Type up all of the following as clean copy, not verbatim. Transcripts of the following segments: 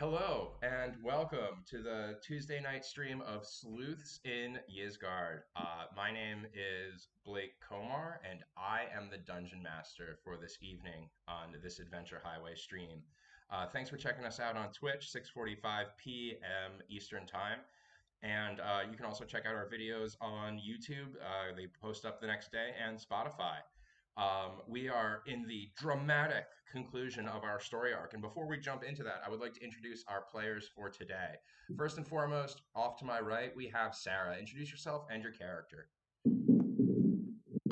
Hello and welcome to the Tuesday night stream of Sleuths in Ysgard. My name is Blake Komar, and I am the dungeon master for this evening on this Adventure Highway stream. Thanks for checking us out on Twitch, 6:45 p.m. Eastern Time, and you can also check out our videos on YouTube. They post up the next day, and Spotify. We are in the dramatic conclusion of our story arc. And before we jump into that, I would like to introduce our players for today. First and foremost, off to my right, we have Sarah. Introduce yourself and your character.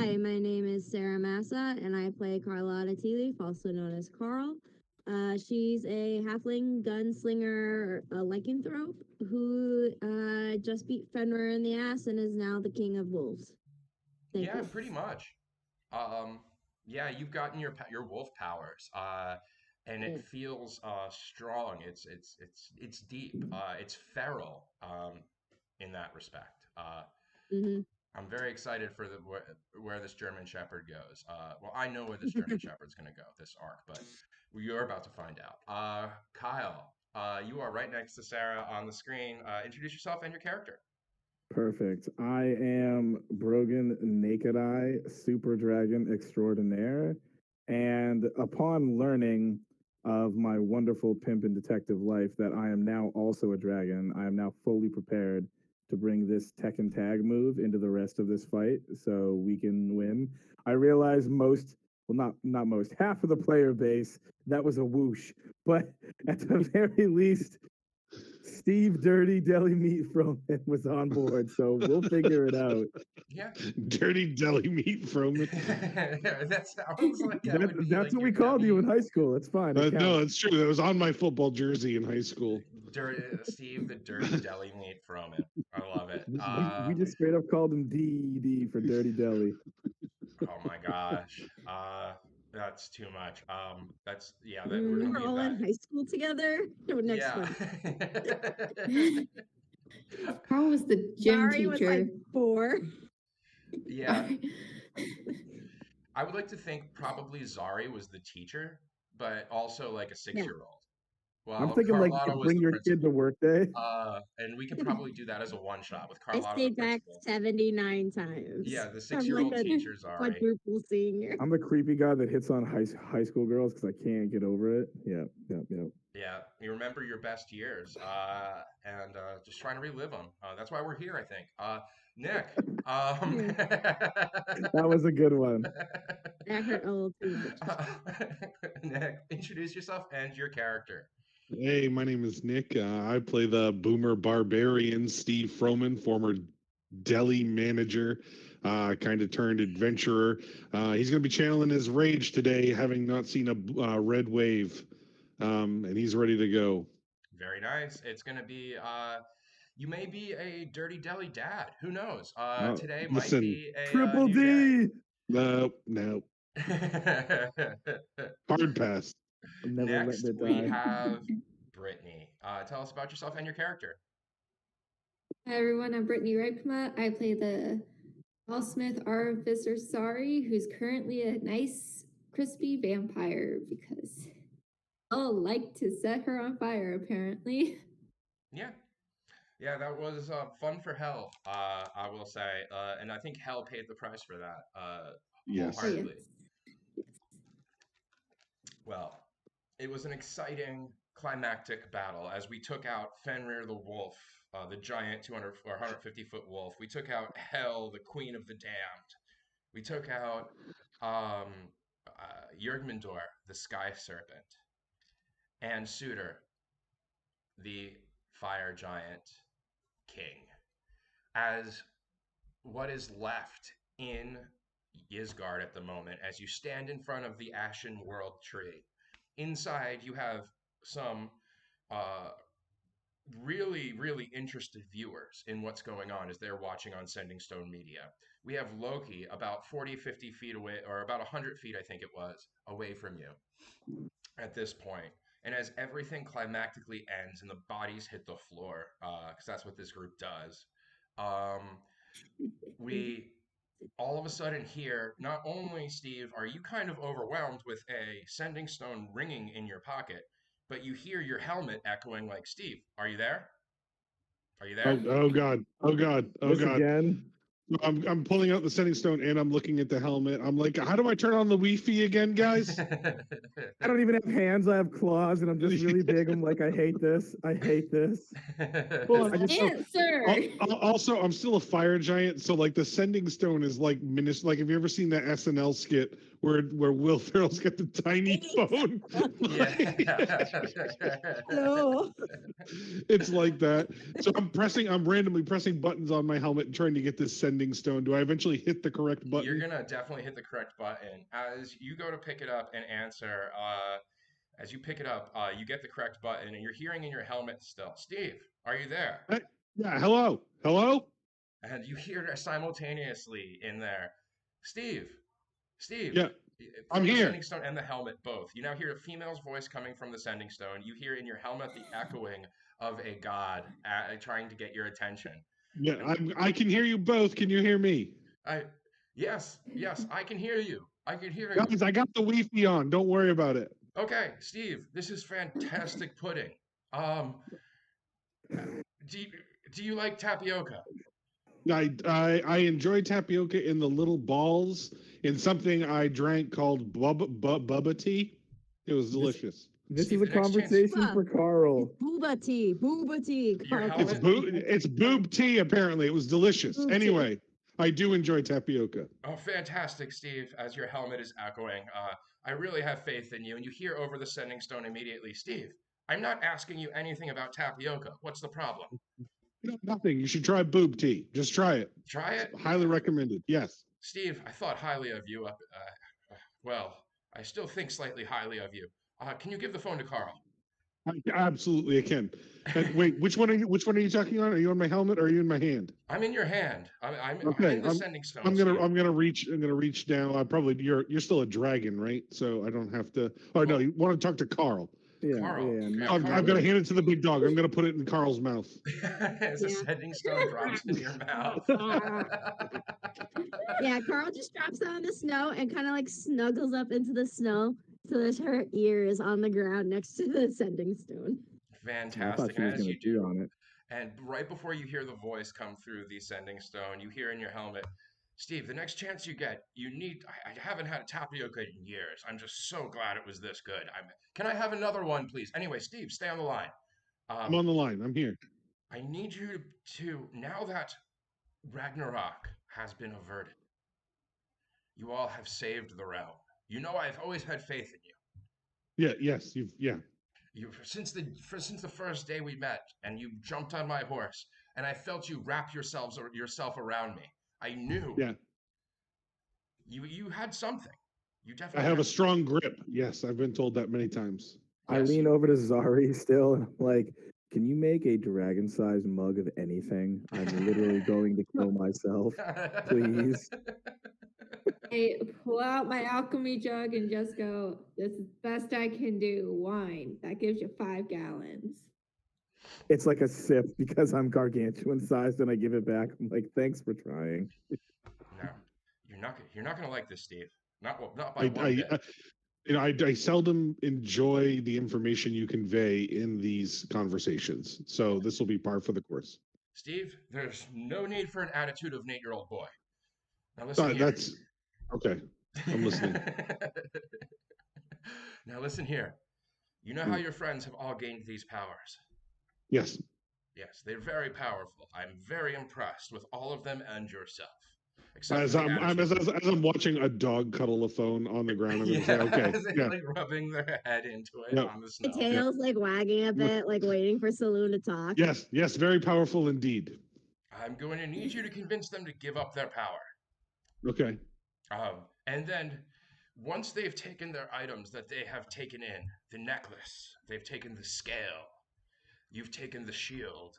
Hi, my name is Sarah Massa, and I play Carlotta Tealeaf, also known as Carl. She's a halfling gunslinger, a lycanthrope, who just beat Fenrir in the ass and is now the king of wolves. Thank Yeah, you. pretty much. Um, yeah, you've gotten your wolf powers, and it Yeah. feels strong. It's deep. It's feral in that respect. Mm-hmm. I'm very excited for where this German Shepherd goes. Well, I know where this German Shepherd's going to go this arc, but you're about to find out. Kyle, you are right next to Sarah on the screen. Introduce yourself and your character. Perfect. I am Brogan Naked Eye, Super Dragon Extraordinaire. And upon learning of my wonderful pimp and detective life that I am now also a dragon, I am now fully prepared to bring this tech and tag move into the rest of this fight so we can win. I realize not most, half of the player base, that was a whoosh. But at the very least, Steve Dirty Deli Meat Froman was on board, so we'll figure it out. Yeah. Dirty Deli Meat Froman. That sounds like that would be That's like what your we called you in W. high school. It's fine. No, it's true. That was on my football jersey in high school. Steve the Dirty Deli Meat Froman. I love it. We just straight up called him DD for Dirty Deli. Oh my gosh. That's too much. We're We gonna were leave all that. in high school together. Next Yeah. one. Carl was the gym Zari was teacher. like 4. Yeah. I would like to think probably Zari was the teacher, but also like a 6-year-old. Well, I'm thinking Carlotta was bring the your kid to principal. work day. And we could probably do that as a one shot with I Carlotta the stayed back principal. 79 times. Yeah, the I'm 6-year-old like a teacher Zari. quadruple senior. I'm the creepy guy that hits on high school girls because I can't get over it. Yeah. Yeah, you remember your best years, and just trying to relive them. That's why we're here, I think. Nick, That was a good one. That hurt a little too much. Nick, introduce yourself and your character. Hey, my name is Nick. I play the boomer barbarian Steve Froman, former deli manager, kind of turned adventurer. He's going to be channeling his rage today, having not seen a red wave, and he's ready to go. Very nice. It's going to be, you may be a dirty deli dad. Who knows? Today might be a Triple new D. No. Hard pass. Never Next, letting it we die. have Brittany. Tell us about yourself and your character. Hi everyone, I'm Brittany Ripkema. I play the Smith Artificer Sari, who's currently a nice, crispy vampire because I'll like to set her on fire, apparently. Yeah. Yeah, that was fun for Hell, I will say. And I think Hell paid the price for that Yes. wholeheartedly. Yes. Well, it was an exciting climactic battle as we took out Fenrir the Wolf, the giant 200 or 150-foot wolf. We took out Hel, the queen of the damned. We took out Jörgmundor, the sky serpent, and Suitor, the fire giant king. As what is left in Ysgard at the moment, as you stand in front of the Ashen World Tree, inside you have some uh, really interested viewers in what's going on as they're watching on Sending Stone Media. We have Loki about 40, 50 feet away, or about 100 feet, I think it was, away from you at this point. And as everything climactically ends and the bodies hit the floor, because that's what this group does, we all of a sudden hear, not only, Steve, are you kind of overwhelmed with a Sending Stone ringing in your pocket, but you hear your helmet echoing like, Steve, are you there? Are you Oh, there? oh God. Oh God. Oh This God. again. I'm pulling out the sending stone and I'm looking at the helmet. I'm like, how do I turn on the Wi-Fi again, guys? I don't even have hands. I have claws, and I'm just really big. I'm like, I hate this. I hate this. Well, I just Answer. also, I'm still a fire giant, so like the sending stone is like Like, have you ever seen that SNL skit where Will Ferrell's got the tiny phone? Yeah. No. It's like that. So I'm randomly pressing buttons on my helmet and trying to get this sending stone. Do I eventually hit the correct You're button? gonna definitely hit the correct button. As you go to pick it up and answer, as you pick it up, you get the correct button, and you're hearing in your helmet still, Steve, are you there? Yeah, hello. Hello? And you hear simultaneously in there, Steve, Steve, Yeah, I'm from the here. sending stone and the helmet both. You now hear a female's voice coming from the sending stone. You hear in your helmet the echoing of a god trying to get your attention. Yeah, And I can hear you both. Can you hear me? I, yes, yes, I can hear you. I can hear you. Guys, I got the Wi-Fi on. Don't worry about it. Okay, Steve, this is fantastic pudding. Um, do you, do you like tapioca? I enjoy tapioca in the little balls in something I drank called bubba tea. It was delicious. This Steve, is a the next chance conversation for Carl. Booba tea. Booba tea. Your Carl. helmet- It's boob tea. Apparently, it was delicious. Boob tea. Anyway, I do enjoy tapioca. Oh, fantastic, Steve, as your helmet is echoing. I really have faith in you. And you hear over the sending stone immediately, Steve, I'm not asking you anything about tapioca. What's the problem? Nothing. You should try boob tea. Just try it. Try it? Highly recommended. Yes. Steve, I thought highly of you. Well, I still think slightly highly of you. Can you give the phone to Carl? Absolutely, I can. Wait, which one are you? Which one are you talking on? Are you on my helmet or are you in my hand? I'm in your hand. I'm Okay, in the sending stone. I'm Steve. gonna reach down. I probably you're still a dragon, right? So I don't have to. Oh no, Well- you want to talk to Carl? Yeah, Carl. yeah. Yeah, I'm Carl. gonna hand it to the big dog. I'm gonna put it in Carl's mouth. As a Yeah. sending stone drops in your mouth. Yeah, Carl just drops down in the snow and kind of like snuggles up into the snow so that her ear is on the ground next to the sending stone. I thought Fantastic. she was As gonna you pee do. on it. And right before you hear the voice come through the sending stone, you hear in your helmet, Steve, the next chance you get, you need. I haven't had a tapioca in years. I'm just so glad it was this good. Can I have another one, please? Anyway, Steve, stay on the line. I'm on the line. I'm here. I need you to, now that Ragnarok has been averted, you all have saved the realm. You know I've always had faith in you. Yeah. Yes. Yeah. Since the first day we met, and you jumped on my horse, and I felt you wrap yourself around me. I knew. Yeah. You had something. You I definitely have a had. strong grip. Yes, I've been told that many times. I Yes, lean you- over to Zari still, and I'm like, "Can you make a dragon-sized mug of anything? I'm literally going to kill myself. Please." I pull out my alchemy jug and just go, this is the best I can do. Wine. That gives you 5 gallons. It's like a sip because I'm gargantuan sized, and I give it back. I'm like, "Thanks for trying." No, you're not gonna like this, Steve. Not by one I bit. I seldom enjoy the information you convey in these conversations. So this will be par for the course. Steve, there's no need for an attitude of an 8-year-old boy. Now listen here. That's okay. I'm listening. Now listen here. You know how your friends have all gained these powers? Yes. Yes, they're very powerful. I'm very impressed with all of them and yourself. Except As for the I'm attitude. as I'm watching a dog cuddle a phone on the ground, I'm gonna say, okay, as they, yeah, like rubbing their head into it yeah, on the The snow. tail's like wagging a bit, like waiting for Saloon to talk. yes, very powerful indeed. I'm going to need you to convince them to give up their power. Okay. And then once they've taken their items that they have taken in, the necklace, they've taken the scale, you've taken the shield,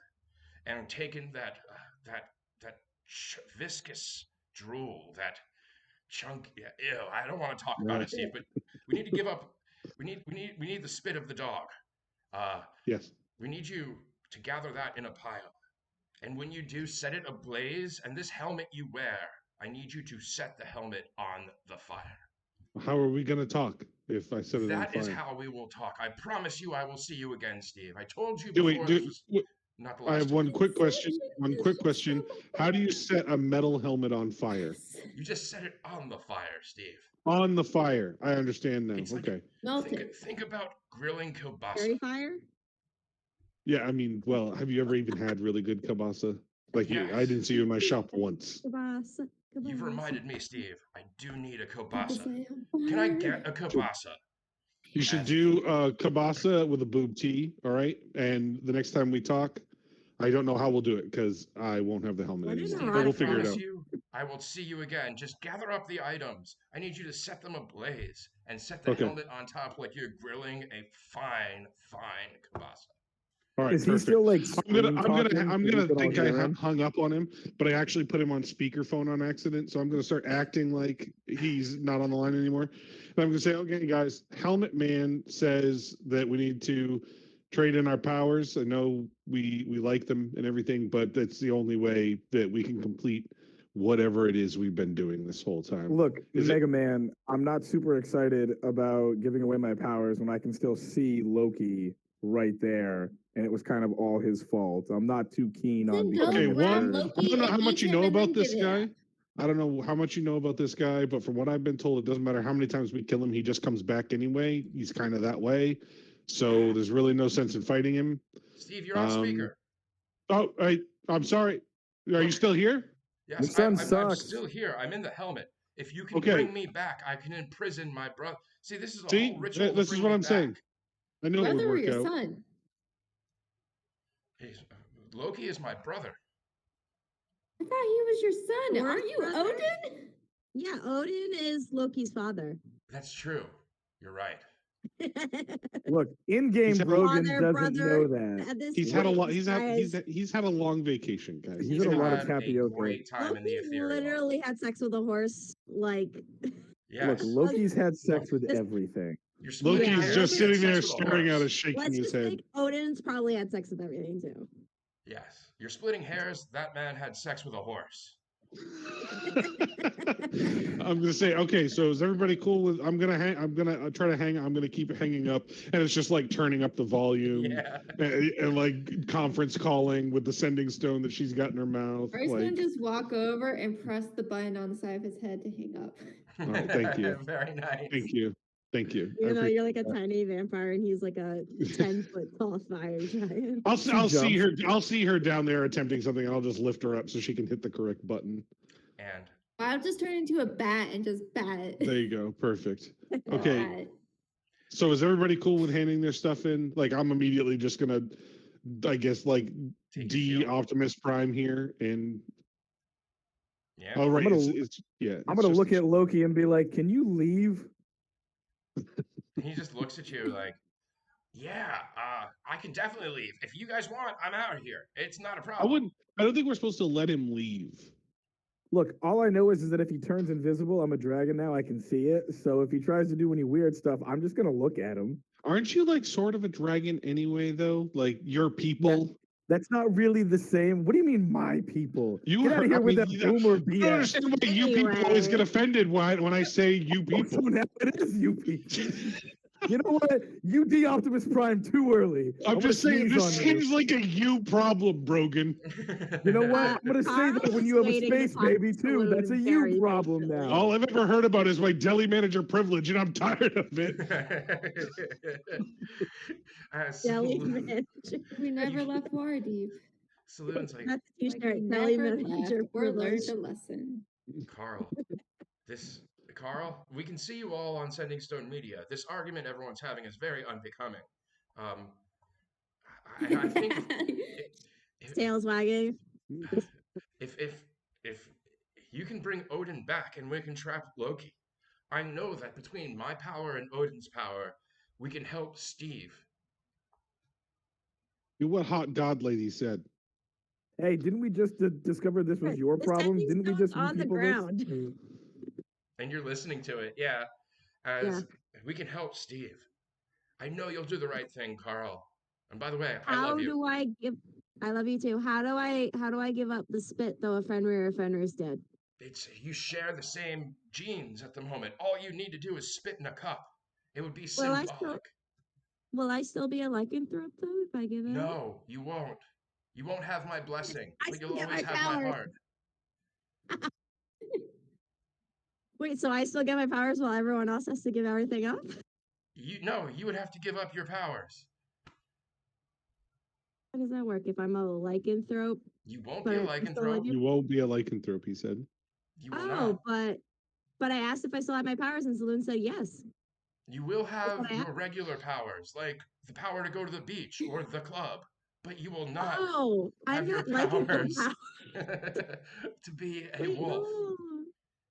and taken that viscous drool, that chunk. Yeah, ew, I don't want to talk about it, Steve, but we need to give up. We need the spit of the dog. Yes. We need you to gather that in a pile. And when you do, set it ablaze. And this helmet you wear, I need you to set the helmet on the fire. How are we gonna talk if I set it on That is fire? how we will talk. I promise you I will see you again, Steve. I told you Wait, before this was not the I last have time. one quick question. One quick question. How do you set a metal helmet on fire? You just set it on the fire, Steve. On the fire. I understand now. It's like Okay. think about grilling kielbasa. Prairie fire? Yeah, I mean, well, have you ever even had really good kielbasa? Like, Yes. I didn't see you in my shop once. Kielbasa. You've Kielbasa. reminded me, Steve. I do need a kielbasa. Can Can I get a kielbasa? You should As- do kielbasa with a boob tea, all right? And the next time we talk, I don't know how we'll do it because I won't have the helmet What is anymore. Steve, But I we'll figure it promise out. you, I will see you again. Just gather up the items. I need you to set them ablaze and set the Okay. helmet on top like you're grilling a fine kielbasa. All right, Is he perfect. still like I'm gonna scream-talking so we can all think I hear him? hung up on him, but I actually put him on speakerphone on accident. So I'm gonna start acting like he's not on the line anymore. And I'm gonna say, okay, guys, Helmet Man says that we need to trade in our powers. I know we like them and everything, but that's the only way that we can complete whatever it is we've been doing this whole time. Look, Is it- Mega Man, I'm not super excited about giving away my powers when I can still see Loki right there, and it was kind of all his fault. I'm not too keen on Then don't Okay, becoming grab a one, third. I don't know how and much eat you know him and then about this give it guy. up. I don't know how much you know about this guy, but from what I've been told, it doesn't matter how many times we kill him, he just comes back anyway. He's kind of that way. So there's really no sense in fighting him. Steve, you're on speaker. Oh, I'm sorry. Are you still here? Yes, Your son I'm sucks. still here. I'm in the helmet. If you can Okay. bring me back, I can imprison my brother. See, this is a See, whole ritual. this to is bring what me I'm back. saying. I knew it would Brother or work your out. son? Loki is my brother. I thought he was your son. Fourth Aren't you brother? Odin? Yeah, Odin is Loki's father. That's true. You're right. Look, in-game He's had a- Brogan Father, doesn't brother. know that. At this He's had a point, lot. this He's had a long vacation, guys. He's He's had a lot of had a tapioca. great time in the Loki ethereal. literally had sex with a horse. Like, Yes. Look, Loki's had sex with This- everything. You're splitting Yeah, Loki's hairs, just he had sitting there sex with a staring at horse. us, shaking let's his just head. think Odin's probably had sex with everything too. Yes. You're splitting hairs. That man had sex with a horse. I'm gonna say, okay, so is everybody cool with? I'm gonna try to hang. I'm gonna keep it hanging up, and it's just like turning up the volume Yeah. and like conference calling with the sending stone that she's got in her mouth. Or he's gonna Like, just walk over and press the button on the side of his head to hang up. Oh, thank you. Very nice. thank you. You know, you're like a tiny vampire, and he's like a 10-foot tall fire giant. I'll see her. jumps. I'll see her down there attempting something, and I'll just lift her up so she can hit the correct button. And I'll just turn into a bat and just bat it. There you go. Perfect. Okay. Bat. So is everybody cool with handing their stuff in? Like, I'm immediately just gonna, I guess, like take D your field. Optimus Prime here, and Yeah. oh right, gonna- it's yeah. I'm it's gonna just- look at Loki and be like, "Can you leave?" He just looks at you like, yeah, I can definitely leave. If you guys want, I'm out of here. It's not a I problem. wouldn't. I don't think we're supposed to let him leave. Look, all I know is that if he turns invisible, I'm a dragon now. I can see it. So if he tries to do any weird stuff, I'm just gonna look at him. Aren't you like sort of a dragon anyway, though? Like your people. That's not really the same. What do you mean, my people? You Get out are- of here I with mean, that you- boomer I don't BS. understand why you people always get Anyway. offended when I say you So people. now it is you people. You know what? You D Optimus Prime too early. I'm just saying, sneeze this on you. seems like a you problem, Brogan. You know what? I'm gonna say that Carl when is you have a waiting to space talk baby to too. That's a Saloon you very problem patiently. now. All I've ever heard about is my deli manager privilege, and I'm tired of it. Deli Saloon- manager. We never left Waterdeep. Saloon's like, That's a Like we t-shirt. Deli never manager left or learned privilege. a lesson. Carl, we can see you all on Sending Stone Media. This argument everyone's having is very unbecoming. I think Tails wagging. if you can bring Odin back and we can trap Loki, I know that between my power and Odin's power, we can help Steve. Do what hot god lady said. Hey, didn't we just discover this was your The problem? sending Didn't we stone's just on the people ground. this? And you're listening to it, yeah. As we can help Steve. I know you'll do the right thing, Carl. And by the way, I How love you. do I give? I love you too. How do I give up the spit though? If Fenrir dead. you share the same genes at the moment. All you need to do is spit in a cup. It would be Will I symbolic. still be a lycanthrope though if I give in? No, you won't. You won't have my blessing, I but still you'll get always my have my powers. heart. Wait, so I still get my powers while everyone else has to give everything up? You would have to give up your powers. How does that work if I'm a lycanthrope? You won't But be a I'm still lycanthrope. lycanthrope? You won't be a lycanthrope, he said. You will Oh, not. but I asked if I still had my powers, and Saloon said yes. You will That's what have I your asked. regular powers, like the power to go to the beach or the club, but you will not Oh, I'm have your not lycanthrope powers power. to be a Wait, wolf. no.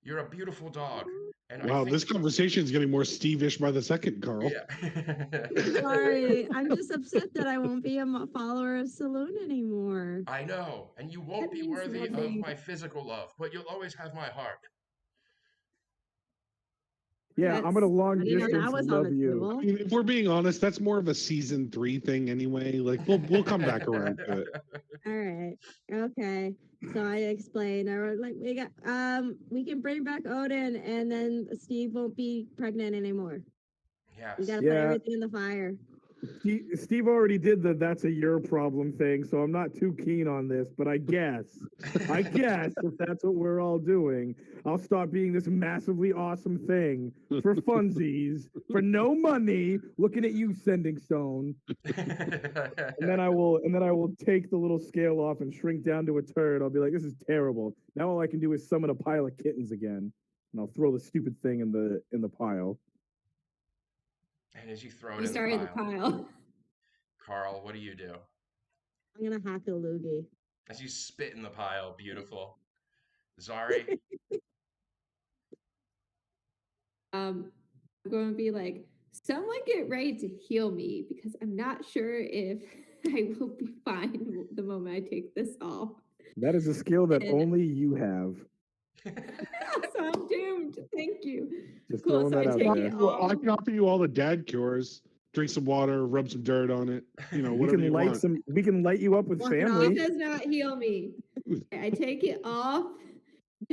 You're a beautiful dog, and I Wow, think this conversation is getting more Steve-ish by the second, Carl. yeah. Sorry, I'm just upset that I won't be a follower of Saloon anymore. I know, and you won't That be means worthy of nothing. my physical love, but you'll always have my heart. Yeah, I'm gonna I long didn't know that distance was on love the you. table. I mean, if we're being honest, that's more of a season 3 thing anyway. Like we'll come back around to it. All right. Okay. So I explained. I wrote like we can bring back Odin, and then Steve won't be pregnant anymore. We Yes. gotta put Yeah, everything in the fire. Steve already did the "that's a your problem" thing, so I'm not too keen on this. But I guess if that's what we're all doing, I'll stop being this massively awesome thing for funsies for no money. Looking at you, Sending Stone. And then I will take the little scale off and shrink down to a turd. I'll be like, this is terrible. Now all I can do is summon a pile of kittens again, and I'll throw the stupid thing in the pile. And as you throw it You in the started the pile, pile. Carl, what do you do? I'm gonna hack a loogie. As you spit in the pile, beautiful. Zari, I'm going to be like, someone get ready to heal me because I'm not sure if I will be fine the moment I take this off. That is a skill that And- only you have. So I'm doomed. Thank you. Just Cool. throwing So I that out take there. it Well, I off. can offer you all the dad cures. Drink some water, rub some dirt on it. You know, We whatever can you light want. we can light you up with Walk it It family. does not heal me. I take it off.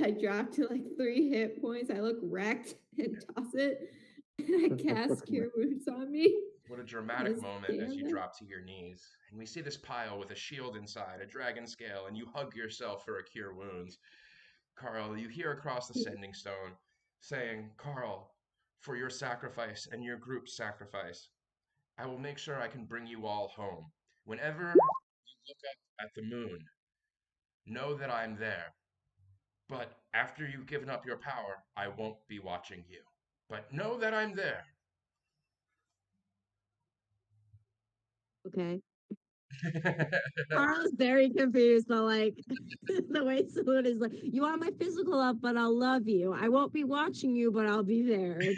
I drop to like 3 hit points. I look wrecked and toss it. And I cast Cure Wounds on me. What a dramatic Because moment as you damn it. drop to your knees. And we see this pile with a shield inside, a dragon scale, and you hug yourself for a cure wounds. Carl, you hear across the sending stone saying, Carl, for your sacrifice and your group's sacrifice, I will make sure I can bring you all home. Whenever you look up at the moon, know that I'm there. But after you've given up your power, I won't be watching you. But know that I'm there. Okay. Carl is very confused, but like the way Saloon is like, you want my physical love, but I'll love you. I won't be watching you, but I'll be there. It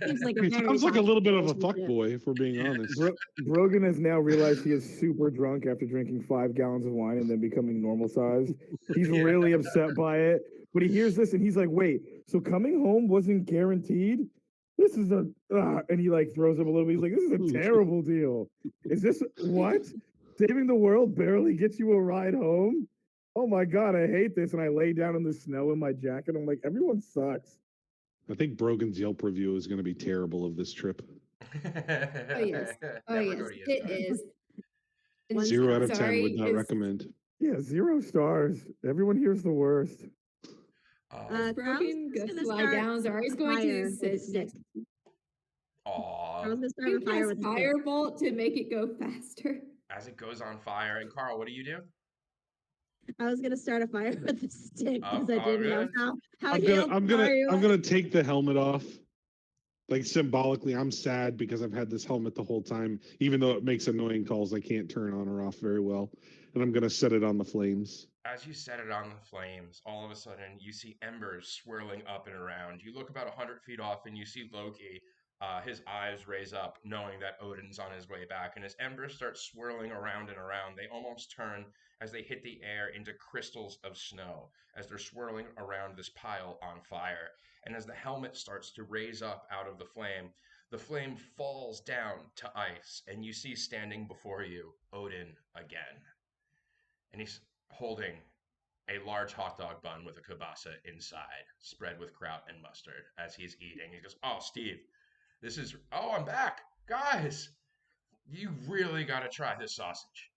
seems like a He very sounds like a toxic little bit of a relationship. fuckboy, if we're being honest. Brogan has now realized he is super drunk after drinking 5 gallons of wine and then becoming normal sized. He's Yeah. really upset by it. But he hears this and he's like, wait, so coming home wasn't guaranteed? This is and he like throws up a little bit. He's like, this is a terrible deal. Is this what? Saving the world barely gets you a ride home? Oh my God, I hate this. And I lay down in the snow in my jacket. I'm like, everyone sucks. I think Brogan's Yelp review is going to be terrible of this trip. Oh, yes. Oh, Never yes. go to It Ysgard. is. And 0 out of 10 sorry, would not it's- recommend. Yeah, 0 stars. Everyone here's the worst. It's broken. Carl's Go gonna lie start down. Zari's going fire to with a sit stick. next. Aw. Carl's gonna start You a can fire cast with a stick. Firebolt to make it go faster. As it goes on fire. And Carl, what do you do? I was gonna start a fire with a stick because Oh, I didn't know good. how I'm healed Zari was. gonna take the helmet off. Like symbolically, I'm sad because I've had this helmet the whole time, even though it makes annoying calls I can't turn on or off very well. And I'm gonna set it on the flames. As you set it on the flames, all of a sudden you see embers swirling up and around. You look about 100 feet off and you see Loki. His eyes raise up, knowing that Odin's on his way back. And as embers start swirling around and around, they almost turn as they hit the air into crystals of snow as they're swirling around this pile on fire. And as the helmet starts to raise up out of the flame falls down to ice, and you see standing before you Odin again. And he's holding a large hot dog bun with a kielbasa inside, spread with kraut and mustard. As he's eating, he goes, "Oh, Steve, this is. Oh, I'm back, guys. You really got to try this sausage."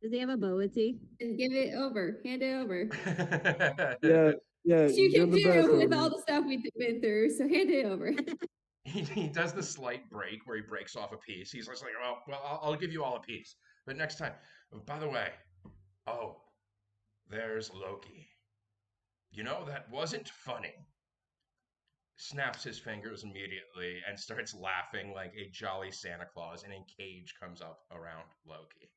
Does he have a boa tea? And give it over. Hand it over. Yeah, yeah, What you you're can the best. do with Odin. all the stuff we've been through, so hand it over. He does the slight break where he breaks off a piece. He's just like, well, I'll give you all a piece, but next time. By the way, oh, there's Loki. You know, that wasn't funny. Snaps his fingers immediately and starts laughing like a jolly Santa Claus, and a cage comes up around Loki.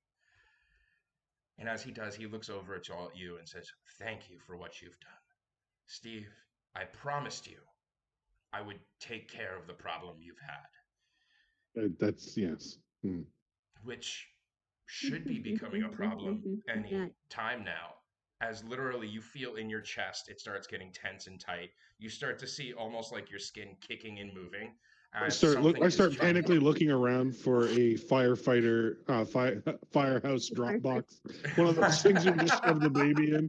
And as he does, he looks over at all you and says, "Thank you for what you've done. Steve, I promised you I would take care of the problem you've had." That's yes. Which should be becoming a problem any time now. As literally you feel in your chest, it starts getting tense and tight. You start to see almost like your skin kicking and moving. I start panically looking around for a firefighter firehouse drop box. One of those things you just shove the baby in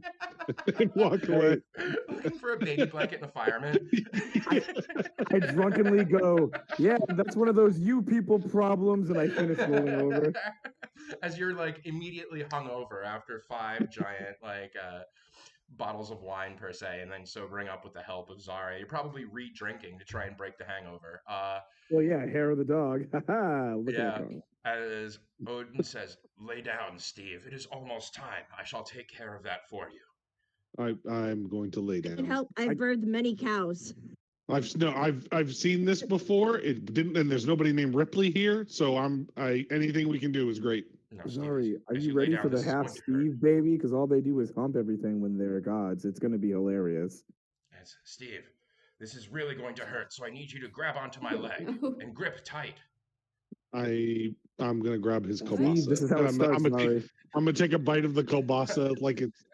and walk away. Looking for a baby blanket and a fireman. I drunkenly go, "Yeah, that's one of those you people problems," and I finish rolling over. As you're like immediately hungover after 5 giant bottles of wine per se, and then sobering up with the help of Zara. You're probably re-drinking to try and break the hangover. Well, yeah, hair of the dog. Look Yeah. at that. As Odin says, "Lay down, Steve. It is almost time. I shall take care of that for you." I'm going to lay down. Help! I've birthed many cows. I've seen this before. It didn't, and there's nobody named Ripley here, so anything we can do is great. No, Sorry, are you ready for the half Steve baby? Because all they do is hump everything when they're gods. It's going to be hilarious. Yes, Steve, this is really going to hurt, so I need you to grab onto my leg and grip tight. I'm gonna grab his See, kielbasa. this is how it starts, I'm gonna take a bite of the kielbasa like it's.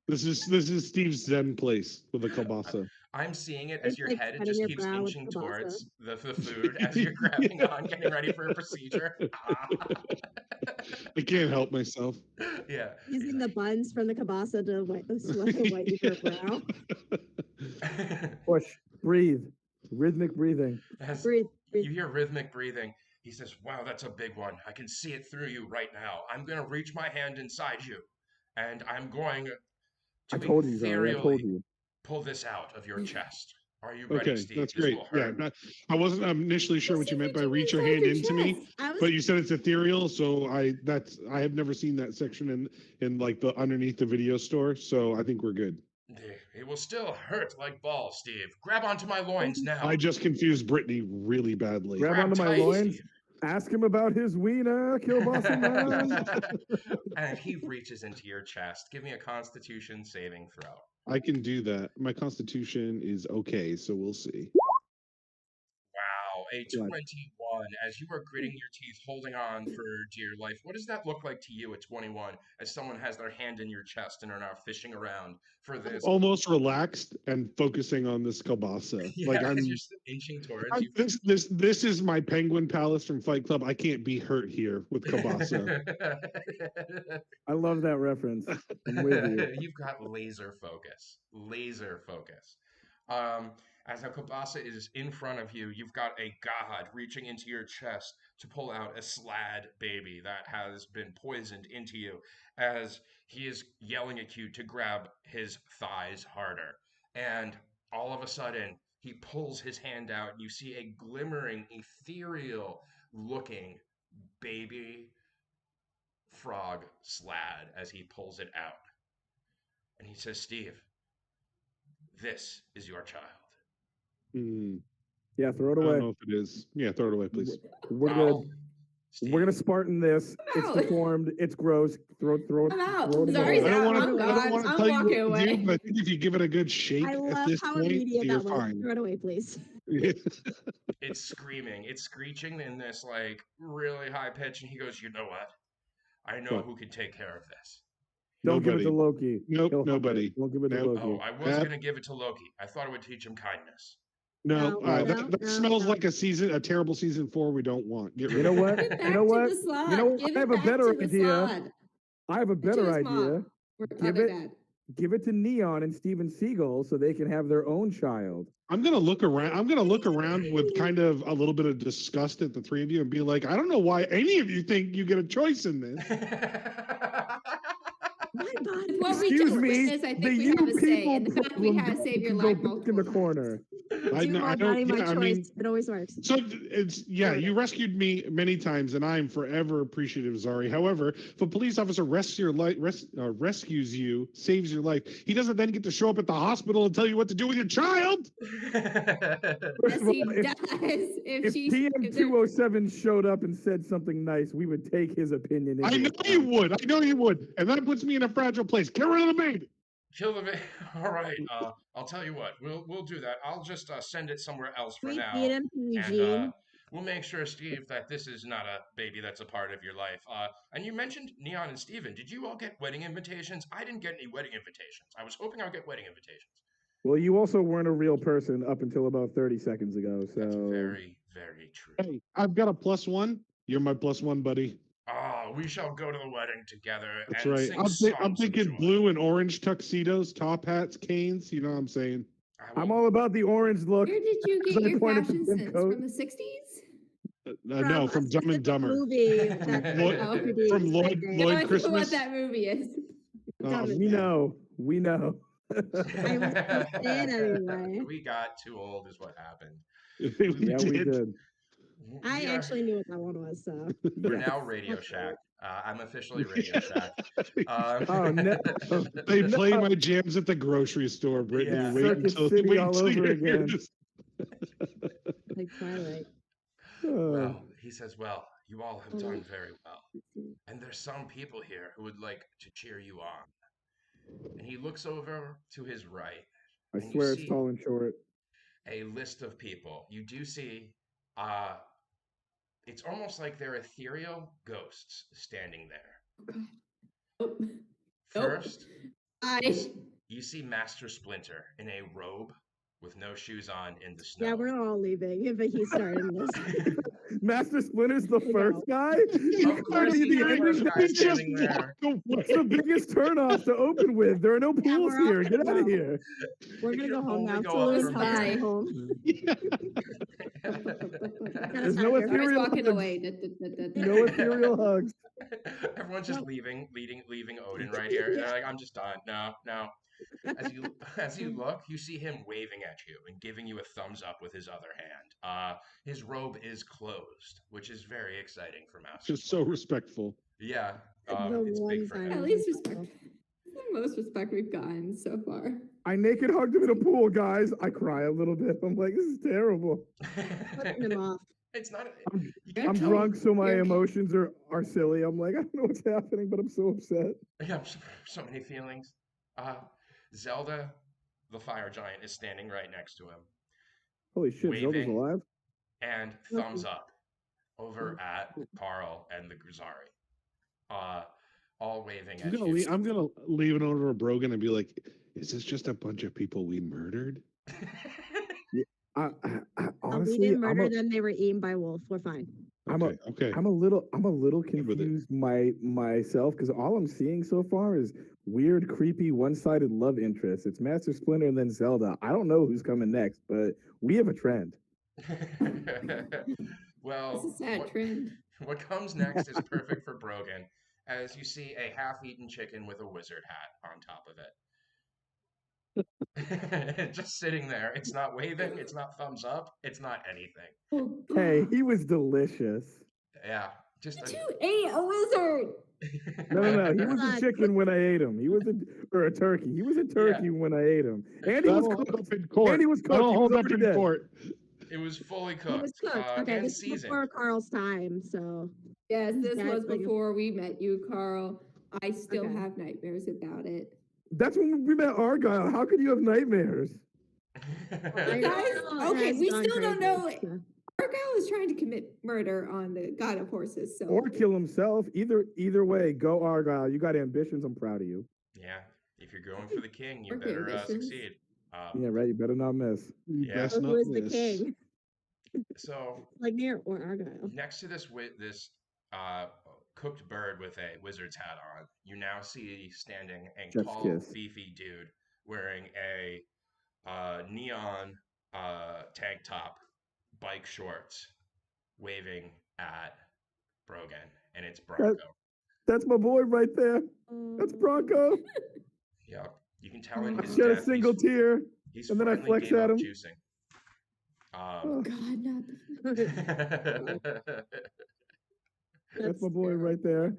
This is Steve's Zen place with the kielbasa. I'm seeing it as your like head cutting just your keeps brow with inching kielbasa. towards the food as you're grabbing on, getting ready for a procedure. I can't help myself. Yeah. Using the buns from the kielbasa to whiten your brow. Push, breathe, rhythmic breathing. As Breathe. you hear rhythmic breathing, he says, "Wow, that's a big one. I can see it through you right now. I'm going to reach my hand inside you, and I'm going to I told you, Zari. I told you. pull this out of your chest. Are you ready, Okay, Steve? that's This great. will Yeah, hurt." I wasn't initially sure what you meant by reach your hand into me, but you said it's ethereal, so I have never seen that section in like the underneath the video store, so I think we're good. It will still hurt like balls, Steve. Grab onto my loins now. I just confused Brittany really badly. Grab onto my tight, loins. Steve. Ask him about his wiener, kielbasa man. And he reaches into your chest. Give me a Constitution saving throw. I can do that. My constitution is okay, so we'll see. Wow, a 21. As you are gritting your teeth, holding on for dear life, what does that look like to you at 21 as someone has their hand in your chest and are now fishing around for this? Almost relaxed and focusing on this kielbasa. Yeah, like as I'm you're inching towards you. this is my Penguin Palace from Fight Club. I can't be hurt here with kielbasa. I love that reference. I'm with you. You've got laser focus. Laser focus. As a kielbasa is in front of you, you've got a god reaching into your chest to pull out a slad baby that has been poisoned into you as he is yelling at you to grab his thighs harder. And all of a sudden, he pulls his hand out and you see a glimmering, ethereal looking baby frog slad as he pulls it out. And he says, "Steve, this is your child." Yeah, throw it I away. don't know if it is. Yeah, throw it away, please. We're Wow. good. Steve, We're gonna Spartan this. It's Wow. deformed. It's gross. Throw it. I'm out. Throw it Zari's away. I don't out. want to I'm tell you walking what to do, away. but I think if you give it a good shake I at love this how point, immediate you're that was. fine. Throw it away, please. it's screaming. It's screeching in this like really high pitch. And he goes, "You know what? I know What? who can take care of this." Don't give it to Nobody. Loki. Nope, He'll hump nobody. it. Don't give it to Nope. Loki. Oh, I was That- going to give it to Loki. I thought it would teach him kindness. No, No, that no, smells no. like a terrible season 4 we don't want. Get rid You know of it. what? Give it back You know to what? the slot. You know, Give I have it a back better to the idea. slot. I have a better his idea. mom. Or Give other it- dad. Give it to Neon and Steven Seagal so they can have their own child. I'm gonna look around. I'm gonna look around with kind of a little bit of disgust at the three of you and be like, I don't know why any of you think you get a choice in this. My God. With what we Excuse just me, witnessed, I the think we you have a say. people And the fact we problem had saved your can life go back in multiple the times. corner. I Do know. I my don't. body, my Yeah, choice. I mean, It always works. so it's yeah. You rescued me many times, and I'm forever appreciative, Zari. However, if a police officer rescues you, saves your life, he doesn't then get to show up at the hospital and tell you what to do with your child. First Yes, of all, he if, does. if If PM 207 showed up and said something nice, we would take his opinion. I know you would. I know you would, and that puts me in a fragile place. Get rid of the baby. Kill the baby. All right. I'll tell you what. We'll do that. I'll just send it somewhere else for We now, feed him to and Eugene. we'll make sure, Steve, that this is not a baby that's a part of your life. And you mentioned Neon and Steven. Did you all get wedding invitations? I didn't get any wedding invitations. I was hoping I'd get wedding invitations. Well, you also weren't a real person up until about 30 seconds ago. So That's very, very true. Hey, I've got a +1. You're my +1, buddy. Oh, we shall go to the wedding together That's and right. sing I'm songs thinking of joy. blue and orange tuxedos, top hats, canes. You know what I'm saying? I'm all about the orange look. Where did you As get I your pointed to fashion Tim sense? Coat. From the 60s? No, a from Dumb and specific Dumber. Movie that Lloyd- Oh, produced from Lloyd- right there. No Lloyd idea Christmas. what that movie is. Dumb and We know. We know. I was gonna say it anyway. We got too old, is what happened. Yeah, we did. I We are- actually knew what that one was, so. We're Yes. now Radio Shack. I'm officially Radio Shack. Oh, no. They No. play my jams at the grocery store, Brittany. Yeah. Wait Circuit until City wait all until you over hear again. this. Like Twilight. Well, he says, well, you all have done very well. And there's some people here who would like to cheer you on. And he looks over to his right. I and you swear it's see tall and short. a list of people. You do see, it's almost like they're ethereal ghosts standing there. Oh, First, I you see Master Splinter in a robe with no shoes on in the snow. Yeah, we're all leaving, but he's starting this. Master Splinter's the You first guy? Of course, Already he's the the ending? first guy He just standing there. walked What's away. the biggest turnoff to open with? There are no Yeah, pools we're all here. Get gonna out of go. here. We're You gonna can go home only now. go So up Louis from help us there. get home. There's no Sorry, was ethereal walking hugs. away. No ethereal hugs. Everyone's just leaving Odin right here. They're like, I'm just done. No. As you look, you see him waving at you and giving you a thumbs up with his other hand. His robe is closed, which is very exciting for Master. Just so respectful. Yeah, The it's one big for time. At him. least respect. The most respect we've gotten so far. I naked hugged him in a pool, guys. I cry a little bit. I'm like, this is terrible. Flipping him off. It's not. You I'm can't tell. drunk, so my You're- emotions are silly. I'm like, I don't know what's happening, but I'm so upset. Yeah, so many feelings. Zelda, the fire giant, is standing right next to him, Holy shit, Zelda's Waving. alive? and thumbs up over at Carl and the Guzari. All waving at you. I'm gonna leave it over to Brogan and be like, "Is this just a bunch of people we murdered?" I, We honestly, didn't murder them. They were eaten by wolf. We're fine. Okay. I'm a little Good with it. confused myself because all I'm seeing so far is weird, creepy, one-sided love interests. It's Master Splinter and then Zelda. I don't know who's coming next, but we have a trend. Well, It's a sad trend. what comes next is perfect for Brogan, as you see a half-eaten chicken with a wizard hat on top of it. Just sitting there. It's not waving, it's not thumbs up, it's not anything. Oh, Hey, God. he was delicious. Yeah, just You ate a wizard. No, he was a God. chicken when I ate him. He was a turkey. He was a turkey when I ate him, and he was That'll hold cooked. up in court. And he was cooked. That'll He hold was up already in dead. court. It was fully He cooked, was cooked. Okay, and this is seasoned. before Carl's time, so. Yes, this That's was like a- before we met you, Carl. I still Okay. have nightmares about it. That's when we met Argyle. How could you have nightmares? I Guys, know, okay, it has we gone still don't crazy, know. so. Argyle is trying to commit murder on the god of horses. So Or kill himself. Either way, go Argyle. You got ambitions. I'm proud of you. Yeah, if you're going for the king, you Work better ambitions. succeed. Yeah, right. You better not miss. Yeah. Best So not who is the miss. king? So Like near or Argyle? next to this cooked bird with a wizard's hat on. You now see standing a Chef's tall, kiss. beefy dude wearing a neon tank top, bike shorts, waving at Brogan, and it's Bronco. That's my boy right there. That's Bronco. Yep. You can tell in I his shed a step single tear, he's and then I finally flex gave at up him. juicing. Oh, God, not the. that's my boy right there.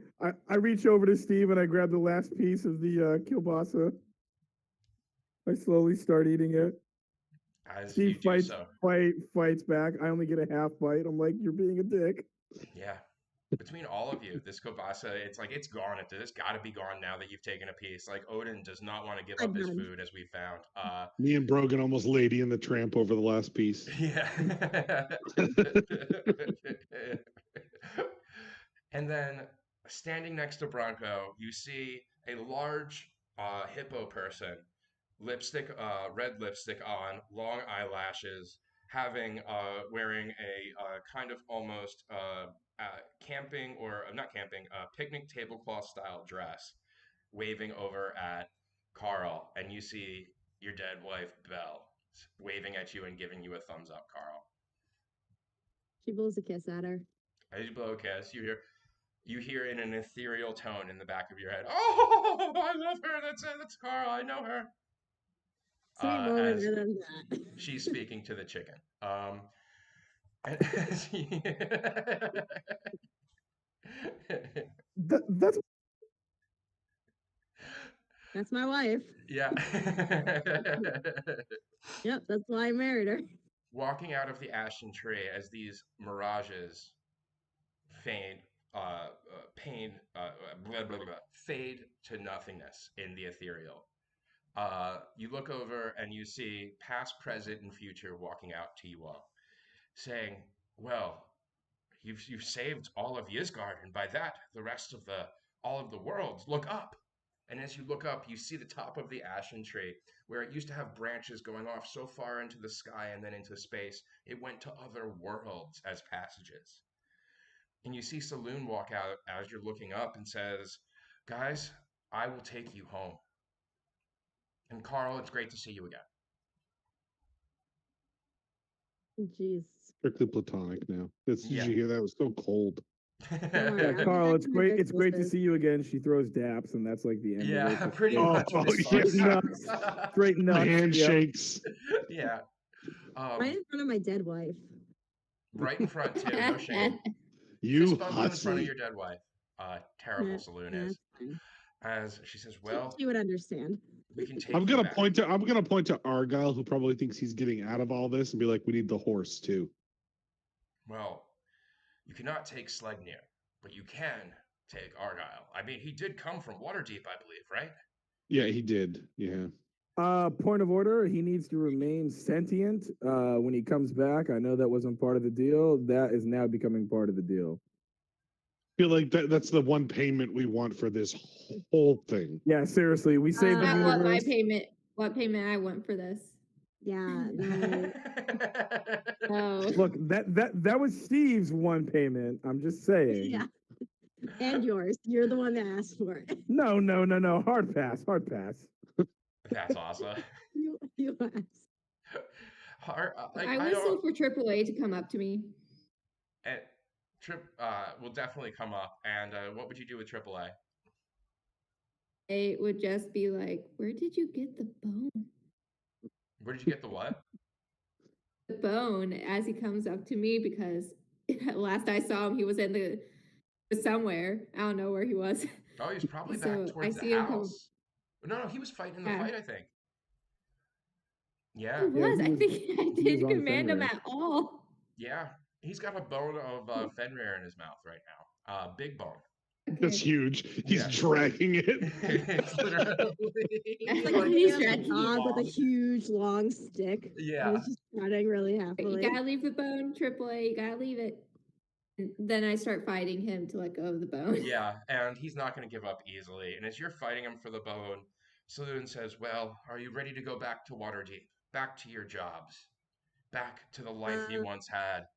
I reach over to Steve and I grab the last piece of the kielbasa. I slowly start eating it. As you Steve do so. fights back. I only get a half bite. I'm like, you're being a dick. Yeah. Between all of you, this kielbasa, it's like it's gone. It's got to be gone now that you've taken a piece. Like Odin does not want to give up his food, as we found. Me and Brogan almost Lady and the Tramp over the last piece. Yeah. And then standing next to Bronco, you see a large hippo person, red lipstick on, long eyelashes, having wearing a kind of almost camping or not camping, picnic tablecloth style dress, waving over at Carl, and you see your dead wife Belle waving at you and giving you a thumbs up, Carl. She blows a kiss at her. As you blow a kiss, you hear in an ethereal tone in the back of your head, "Oh, I love her. That's it. That's Carl. I know her." Sweet moment As than that. she's speaking to the chicken. And as That's That's my wife. yeah. Yep, that's why I married her. Walking out of the ashen tree as these mirages fade, fade to nothingness in the ethereal. You look over and you see past, present, and future walking out to you all, saying, "Well, you've saved all of Ysgard, and by that, the rest of all of the world. Look up." And as you look up, you see the top of the ashen tree, where it used to have branches going off so far into the sky and then into space, it went to other worlds as passages. And you see Saloon walk out as you're looking up and says, "Guys, I will take you home." And Carl, it's great to see you again. Jeez. Strictly platonic now. Did Yeah. you hear that? It was so cold. worry, I'm Carl, it's back to my great. good It's great to sisters. see you again. She throws daps, and that's like the end Yeah, of it. pretty Oh, much. oh, fist Straight bumps. nuts. Straight The nuts. Yep. handshakes. Yeah. Right in front of my dead wife. Right in front too. No shame. You Fist bump you in front of hussy. your dead wife. Terrible Yeah, Saloon yeah, is. it's fine. As she says, "Well, She would understand. we can take I'm you gonna back." point to Argyle, who probably thinks he's getting out of all this, and be like, "We need the horse too." "Well, you cannot take Slegnir, but you can take Argyle. I mean, he did come from Waterdeep, I believe, right?" Yeah, he did. Yeah. Point of order. He needs to remain sentient when he comes back. I know that wasn't part of the deal. That is now becoming part of the deal. I feel like that's the one payment we want for this whole thing. Yeah, seriously. We saved the Not what my universe. payment. What payment I want for this? Yeah, no. Oh, Look, that was Steve's one payment. I'm just saying. Yeah. And yours. You're the one that asked for it. No. Hard pass. Hard pass. That's awesome. You asked. I I whistle don't. for AAA to come up to me. Trip will definitely come up. And what would you do with AAA? It would just be like, "Where did you get the bone?" Where did you get the what? The bone as he comes up to me, because last I saw him, he was in the somewhere. I don't know where he was. Oh, he was probably So back I towards the see him come. house. No, he was fighting in the Yeah. fight, I think. Yeah, He was. he I was- think I he was didn't on command him Fenrir. at all. yeah. He's got a bone of Fenrir in his mouth right now. Big bone. That's Okay. huge. He's Yeah. dragging it. It's literally It's like Like, a he's handsome dragging dog with a long. huge long stick. Yeah. And he's just running really You happily. gotta leave the bone, AAA. You gotta leave it. And then I start fighting him to let go of the bone. Yeah, and he's not going to give up easily. And as you're fighting him for the bone, Saloon says, "Well, are you ready to go back to Waterdeep? Back to your jobs? Back to the life you once had?"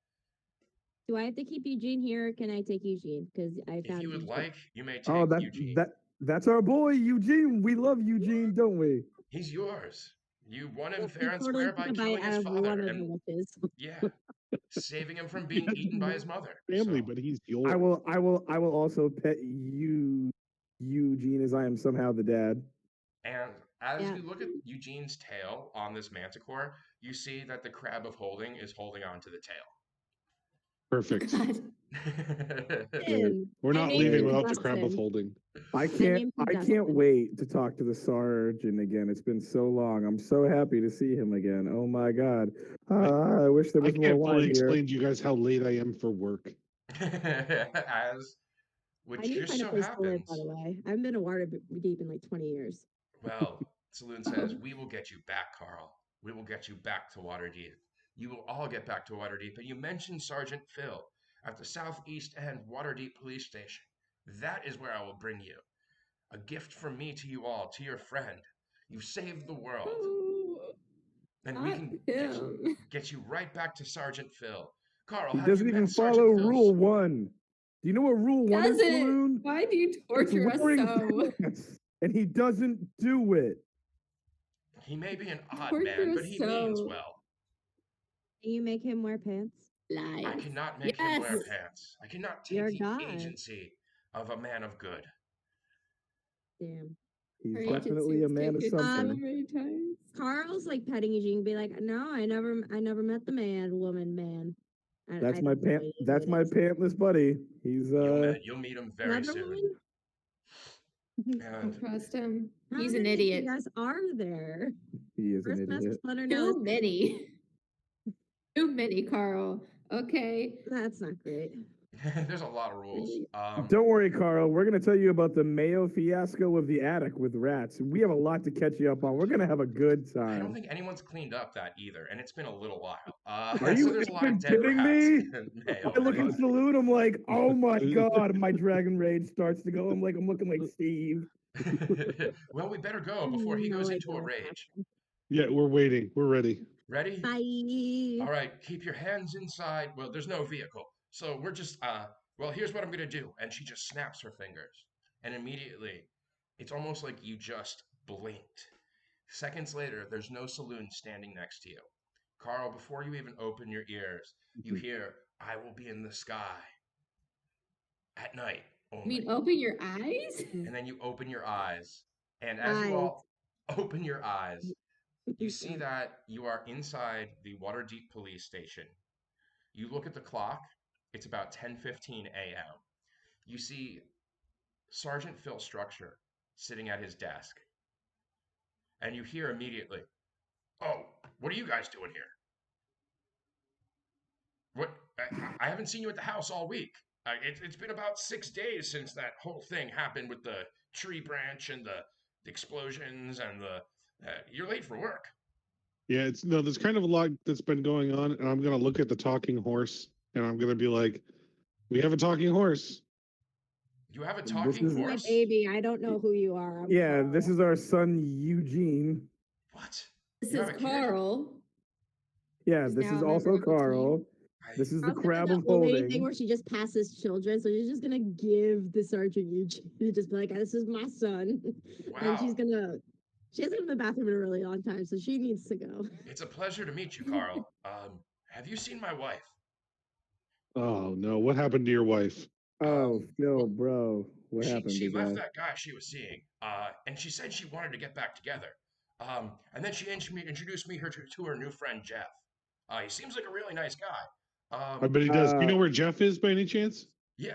Do I have to keep Eugene here, or can I take Eugene? Because I If found you would Eugene. like, you may Oh, take Eugene. that's our boy Eugene. We love Eugene, don't we? He's yours. You won him Well, fair he and totally square took by a bite killing his out of one father, of the and wishes. yeah, saving him from He being has eaten by his mother. family, So, but he's yours. I will also pet you, Eugene, as I am somehow the dad. and as Yeah. you look at Eugene's tail on this manticore, you see that the crab of holding is holding on to the Perfect. God. tail. Great. We're I not named leaving him without the crab of Dustin. holding. I named him can't Dustin. wait to talk to the sergeant again. It's been so long. I'm so happy to see him again. Oh my god. I wish there I was more can't wine fully here. explain to you guys how late I am for work. As I which need to just find a so place to live, by happens, the way. I haven't been to Waterdeep in like 20 years. well, Saloon says, "We will get you back, Carl. We will get you back to Waterdeep. You will all get back to Waterdeep." And you mentioned Sergeant Phil at the Southeast End Waterdeep Police Station. That is where I will bring you. A gift from me to you all, to your friend. You've saved the world. Oh, And we not can him. get you right back to Sergeant Phil. Carl, He have you doesn't even met follow Sergeant Rule Phil's? 1. Do you know what Rule 1 is, Doesn't. Saloon? Why do you It's torture us wearing so? pants, and he doesn't do it. He may be an odd Torture man, but us he means so. well. Can you make him wear pants? I Lies. cannot make him Yes. wear pants. I cannot take You're the God. agency of a man of good. Damn. He's Our But agency definitely a was man of taken so something. many times. Carl's like petting Eugene, be like, no, I never met the man, woman, man. I That's don't know that's what my it is. pantless buddy. He's you'll meet him very Another soon. one? And Don't trust him. How He's an many idiot. you guys are there? he is an First idiot. Master Too many. Too many, Carl. Okay. That's not great. there's a lot of rules. Don't worry, Carl. We're going to tell you about the Mayo fiasco of the attic with rats. We have a lot to catch you up on. We're going to have a good I don't time. think anyone's cleaned up that either, and it's been a little while. Are So you there's a lot of even dead kidding rats me? in I look Mayo. at Saloon, I'm like, oh my god, my dragon rage starts to go. I'm looking like Steve. Well, we better go I have before he no goes idea into a what's rage. happening. Yeah, we're waiting. We're ready. Ready? Bye. All right, keep your hands inside. Well, there's no vehicle. So we're just well, here's what I'm going to do. And she just snaps her fingers. And immediately, it's almost like you just blinked. Seconds later, there's no saloon standing next to you. Carl, before you even open your ears, you hear, "I will be in the sky at night I only." mean, open your eyes? And then you open your eyes. And as you all open your eyes, you see that you are inside the Waterdeep police station. You look at the clock, it's about 10:15 a.m. You see Sergeant Phil Structure sitting at his desk. And you hear immediately, "Oh, what are you guys doing here? What? I haven't seen you at the house all week. It's been about 6 days since that whole thing happened with the tree branch and the explosions and the. You're late for work." Yeah, it's no, there's kind of a lot that's been going on, and I'm gonna look at the talking horse and I'm gonna be like, we have a talking horse. You have a This talking is My horse? baby, I don't know who you are. I'm Yeah, Carl. this is our son Eugene. What? This You is have a kid? Carl. Yeah, Who's this now is a member also of the team. Carl. This is the Carl's gonna crab do of the old lady thing holding. where she just passes children, so she's just gonna give the sergeant Eugene, just be like, "This is my son," and she Wow. hasn't been in the bathroom in a really long time, so she needs to go. It's a pleasure to meet you, Carl. Have you seen my wife? Oh no, what happened to your wife? Oh, Phil, Well, bro. What happened, she big left guy? that guy she was seeing, and she said she wanted to get back together. And then she introduced me to her new friend Jeff. He seems like a really nice guy. I bet he does. Do you know where Jeff is by any chance? Yeah,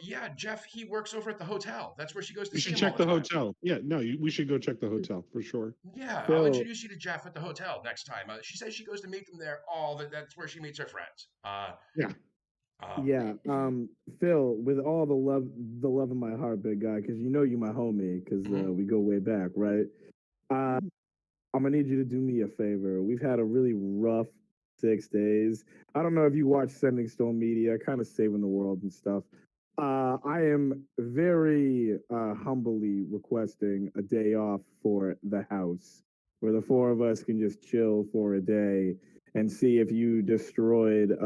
yeah, Jeff. He works over at the hotel. That's where she goes to We see should him all check the the time. hotel. Yeah, no, we should go check the hotel for sure. Yeah, I'll Phil, introduce you to Jeff at the hotel next time. She says she goes to meet them there. That's where she meets her friends. Yeah. yeah, Phil, with all the love in my heart, big guy, because you know you my homie, because we go way back, right? I'm gonna need you to do me a favor. We've had a really rough 6 days. I don't know if you watch Sending Stone Media, kind of saving the world and stuff. I am very humbly requesting a day off for the house. where the four of us can just chill for a day and see if you destroyed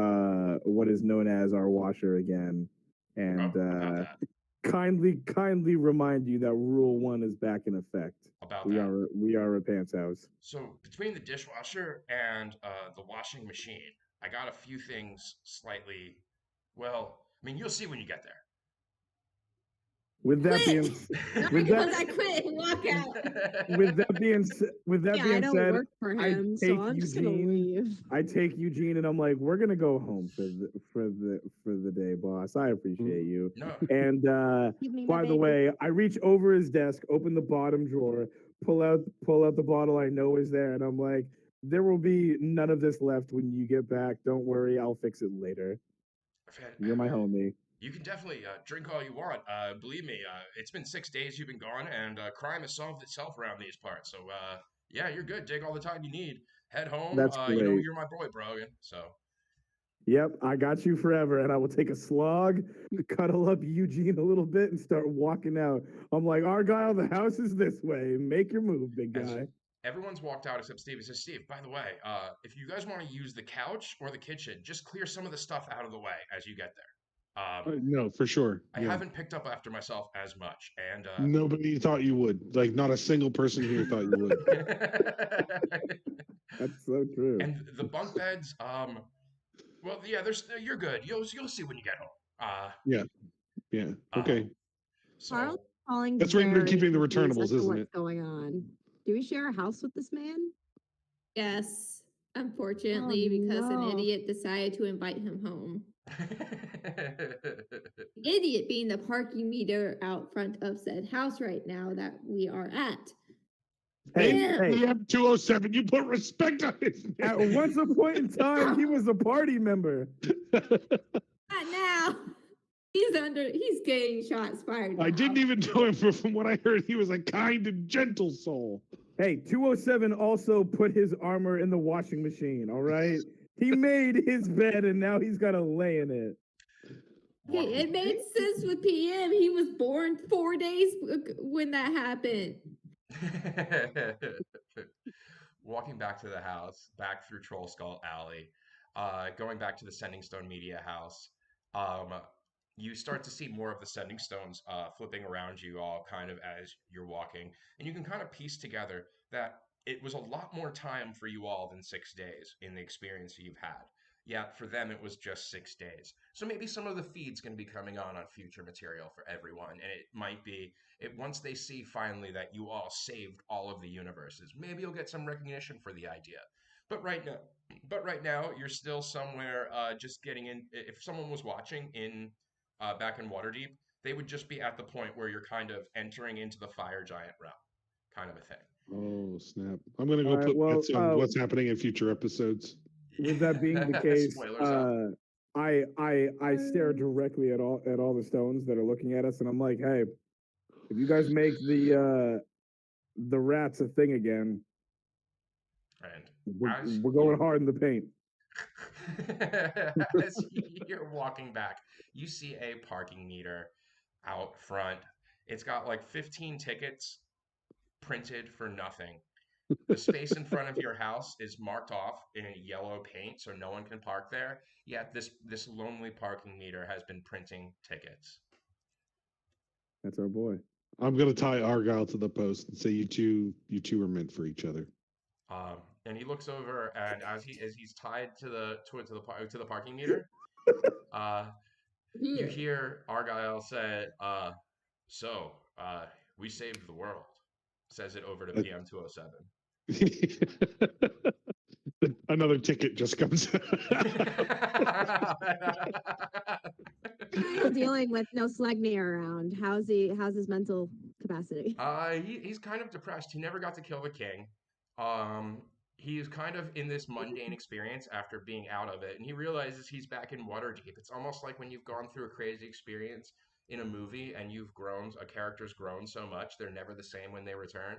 what is known as our washer again, and About that. kindly remind you that Rule 1 is back in effect. About We that. are a pants house. So between the dishwasher and the washing machine, I got a few things slightly. Well, I mean, you'll see when you get there. With that Quit! being Not with because that I quit and walk out. with that being Yeah, I being don't said, work for I him, so take I'm just gonna Eugene. leave. I take Eugene, and I'm like, we're gonna go home for the day, boss. I appreciate you. No, And Give me my by the baby. way, I reach over his desk, open the bottom drawer, pull out the bottle I know is there, and I'm like, there will be none of this left when you get back. Don't worry, I'll fix it later. You're my homie. you can definitely drink all you want. Believe me, it's been 6 days you've been gone, and crime has solved itself around these parts. So, yeah, you're good. Take all the time you need. Head home. That's great. You're my boy, Brogan. So, Yep, I got you forever, and I will take a slog, cuddle up Eugene a little bit, and start walking out. I'm like, Argyle, the house is this way. Make your move, big as guy. everyone's walked out except Steve, he says, Steve, by the way, if you guys want to use the couch or the kitchen, just clear some of the stuff out of the way as you get there. No, for sure. I Yeah. haven't picked up after myself as much, and Nobody thought you would. Like, not a single person here thought you would. That's so true. and the bunk beds, well, yeah, you're good. You'll see when you get home. Yeah. Yeah. Okay. So Carl's calling That's where you're very keeping the confused as returnables, to isn't what's it? going on. Do we share a house with this man? Yes, unfortunately, Oh, because an no. idiot decided to invite him home. Idiot being the parking meter out front of said house right now that we are at. Hey, Yeah. hey. PM 207, you put respect on his At name. once a point in time, he was a party member. Not now. He's getting shots fired. I now. didn't even know him, but from what I heard, he was a kind and gentle soul. Hey, 207 also put his armor in the washing machine, all right? He made his bed, and now he's got to lay in it. Okay, it made sense with PM. He was born 4 days when that happened. Walking back to the house, back through Troll Skull Alley, going back to the Sending Stone Media House, you start to see more of the Sending Stones flipping around you all kind of as you're walking. And you can kind of piece together that it was a lot more time for you all than 6 days in the experience you've had. Yet for them, it was just 6 days. So maybe some of the feed's going to be coming on future material for everyone. And it might be once they see finally that you all saved all of the universes, maybe you'll get some recognition for the idea. But right now, you're still somewhere just getting in. If someone was watching in back in Waterdeep, they would just be at the point where you're kind of entering into the fire giant realm, kind of a thing. Oh, snap. I'm going to go All right, put well, bets on what's happening in future episodes. With that being the case, Spoilers up. I stare directly at all the stones that are looking at us, and I'm like, hey, if you guys make the rats a thing again, And we're going hard in the paint. as you're walking back, you see a parking meter out front. It's got like 15 tickets printed for nothing. The space in front of your house is marked off in yellow paint, so no one can park there. Yet this lonely parking meter has been printing tickets. That's our boy. I'm going to tie Argyle to the post and say you two are meant for each other. And he looks over, and as he's tied to the parking meter, you hear Argyle say, "So we saved the world." Says it over to PM 207. Another ticket just comes. Still dealing with no Slegney around. How's his mental capacity? He's kind of depressed. He never got to kill the king. He's kind of in this mundane experience after being out of it, and he realizes he's back in Waterdeep. It's almost like when you've gone through a crazy experience in a movie and a character's grown so much, they're never the same when they return.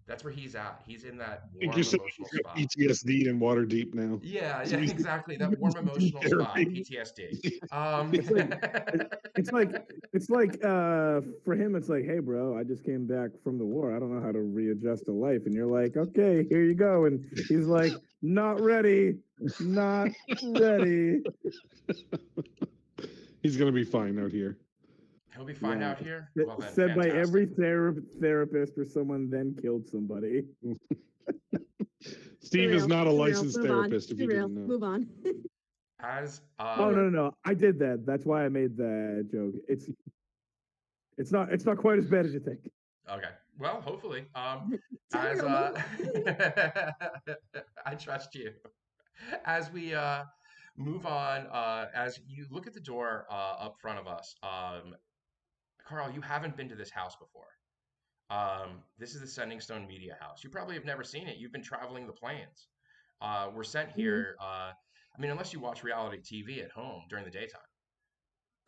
That's where he's at. He's in that I think warm you're saying emotional he's got spot. PTSD and water deep now. Yeah, So yeah, he's exactly. That warm emotional spot, therapy. PTSD. Um, It's like it's like it's like for him it's like, hey bro, I just came back from the war. I don't know how to readjust to life. And you're like, okay, here you go. And he's like, not ready, not ready. He's gonna be fine out here. he'll be fine Yeah. out here. Well then, Said by every fantastic. therapist or someone then killed somebody. Steve is not a licensed Move on. therapist, if you Real. didn't know. Move on. As Oh no, I did that. That's why I made that joke. It's not quite as bad as you think. Okay. Well, hopefully. As Tyrell, I trust you. As we move on, as you look at the door up front of us, Carl, you haven't been to this house before. This is the Sending Stone Media House. You probably have never seen it. You've been traveling the plains. We're sent here. I mean, unless you watch reality TV at home during the daytime.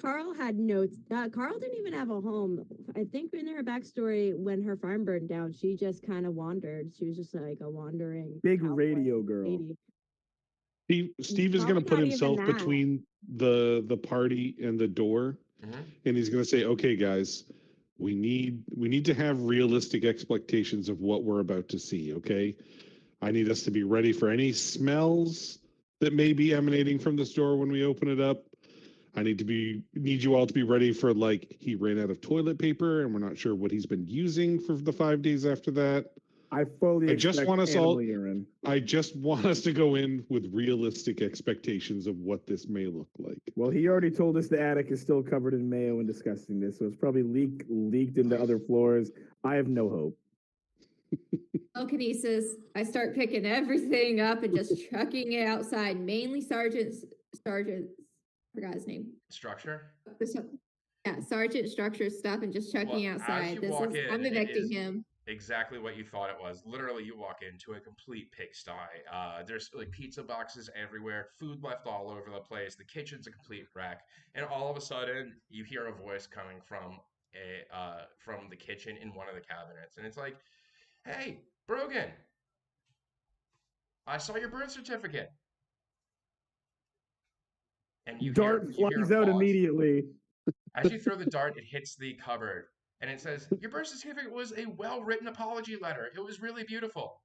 Carl had notes. Carl didn't even have a home. I think in her backstory, when her farm burned down, she just kind of wandered. She was just like a wandering Big cowboy radio girl. lady. Steve is going to Probably put not even himself that. between the party and the door, and he's going to say, "Okay, guys, we need to have realistic expectations of what we're about to see. Okay, I need us to be ready for any smells that may be emanating from this door when we open it up. I need you all to be ready for, like, he ran out of toilet paper and we're not sure what he's been using for the 5 days after that. I fully just expect want us animal all. urine. I just want us to go in with realistic expectations of what this may look like. Well, he already told us the attic is still covered in mayo and disgustingness, so it's probably leaked into other floors. I have no hope. Telekinesis. I start picking everything up and just chucking it outside. Mainly Sergeant's. Forgot his name. Structure. Yeah, Sergeant Structure stuff and just chucking Well, as outside. you walk in, I'm it evicting is him. exactly what you thought it was. Literally, you walk into a complete pigsty. There's like pizza boxes everywhere, food left all over the place. The kitchen's a complete wreck, and all of a sudden, you hear a voice coming from the kitchen in one of the cabinets, and it's like, "Hey, Brogan, I saw your birth certificate." And you hear Dart you hear flies a out pause. immediately. As you throw the dart, it hits the cupboard, and it says, "Your birth certificate was a well-written apology letter. It was really beautiful."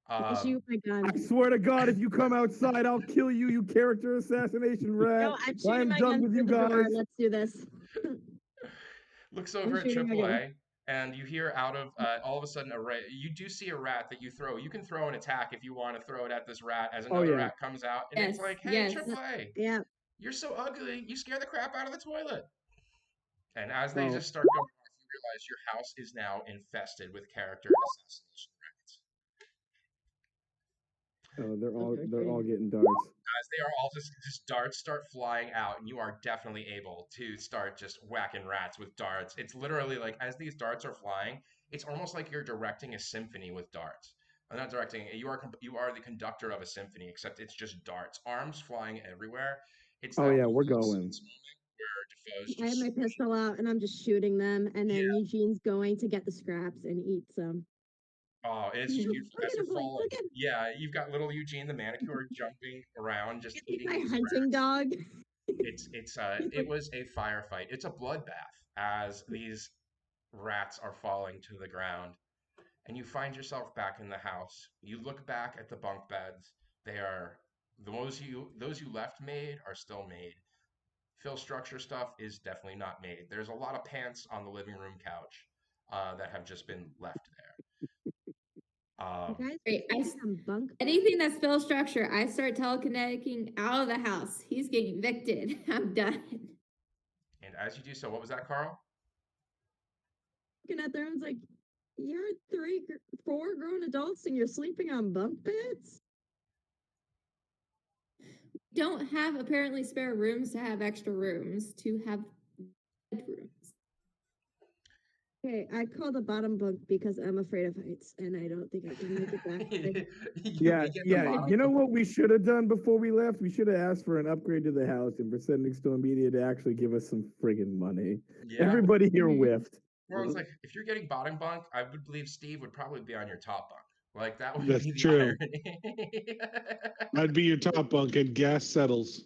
Issue my gun. I swear to God, if you come outside, I'll kill you, you character assassination rat. No, I'm shooting I'm my done gun with through you the door. guys. Let's do this. Looks over at shooting my gun. AAA, and you hear out of all of a sudden you do see a rat that you throw. You can throw an attack if you want to throw it at this rat as another rat comes out, and it's like, "Hey, AAA, Yeah. you're so ugly. You scare the crap out of the toilet." And as they Oh. just start going off, you realize your house is now infested with character assassination rats. Oh, they're all getting darts. As they are all just darts start flying out, and you are definitely able to start just whacking rats with darts. It's literally like as these darts are flying, it's almost like you're directing a symphony with darts. I'm not directing. You are the conductor of a symphony, except it's just darts, arms flying everywhere. It's Oh that yeah, we're little going. moment where Defoe's I have just my pistol out and I'm just shooting them, and then Eugene's going to get the scraps and eat some. Oh, it's Look as at you're him, falling. look at him. Yeah, you've got little Eugene the manicure jumping around, just He's eating my these hunting rats. dog. It was a firefight. It's a bloodbath as these rats are falling to the ground, and you find yourself back in the house. You look back at the bunk beds. They are those you left made are still made. Fill structure stuff is definitely not made. There's a lot of pants on the living room couch that have just been left there. Great. Bunk. Anything that's spell structure, I start telekineticing out of the house. He's getting evicted. I'm done. And as you do so, what was that, Carl? Looking at them, it's like, you're 4 grown adults and you're sleeping on bunk beds? Don't have apparently spare rooms to have extra rooms to have bedrooms. Okay, I call the bottom bunk because I'm afraid of heights and I don't think I can make it back. Yeah. You know what we should have done before we left? We should have asked for an upgrade to the house and for Sending Stone Media to actually give us some friggin' money. Yeah. Everybody here whiffed. Well, it's like if you're getting bottom bunk, I would believe Steve would probably be on your top bunk. Like that would That's be the true. irony. I'd be your top bunk and gas settles.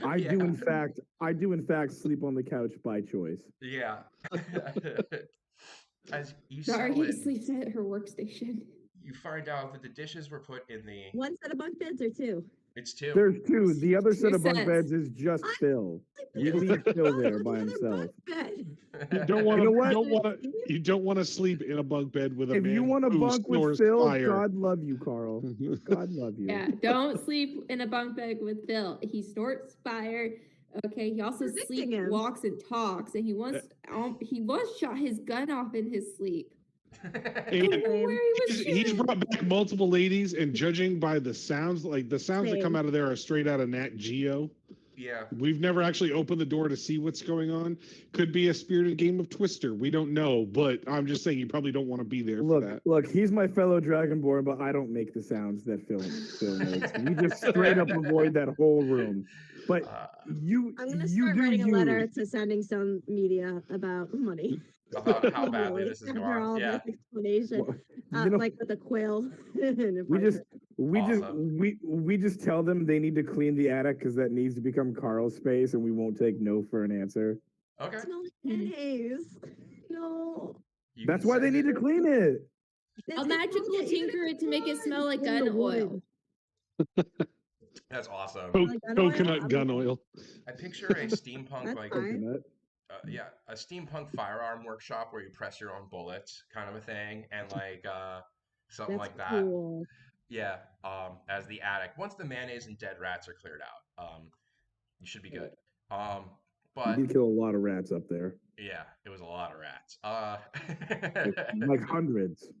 I do Yeah. in fact sleep on the couch by choice. Yeah. As you settle Sorry, in, sleeps at her workstation. you find out that the dishes were put in the. One set of bunk beds or two? It's two. There's two. The other set Two of bunk sets. beds is just I- Phil. We Yeah. leave Phil there The by other himself. bunk bed. You don't want You know what? you don't want to sleep in a bunk bed with a If man you want to who bunk with snores Phil, fire. God love you, Carl. God love you. Yeah, don't sleep in a bunk bed with Phil. He snorts fire. Okay, he also Predicting him. sleepwalks and talks, and he once shot his gun off in his sleep. I don't know Same. where he was He's shooting. brought back multiple ladies, and judging by the sounds, like the sounds that come Same. out of there are straight out of Nat Geo. Yeah. We've never actually opened the door to see what's going on. Could be a spirited game of Twister. We don't know, but I'm just saying you probably don't want to be there for that. Look, he's my fellow Dragonborn, but I don't make the sounds that Phil makes. We just straight up avoid that whole room. But you I'm gonna you start do writing a you. letter to Sending Stone Media about money. About how badly Really, this is after going. all Yeah. this explanation, Well, you know, like with the quail. we just tell them they need to clean the attic because that needs to become Carl's space, and we won't take no for an answer. Okay. Smell like haze. No. You That's can why they send need to it- clean it. A magical tinker it to make it smell like in the gun oil. wood. That's awesome. Like gun oil? Coconut gun oil. I picture a steampunk That's like fine. Coconut. a steampunk firearm workshop where you press your own bullets, kind of a thing, and like something That's like that. cool. Yeah. As the attic, once the mayonnaise and dead rats are cleared out, you should be good. You But did kill a lot of rats up there, yeah, it was a lot of rats. like hundreds.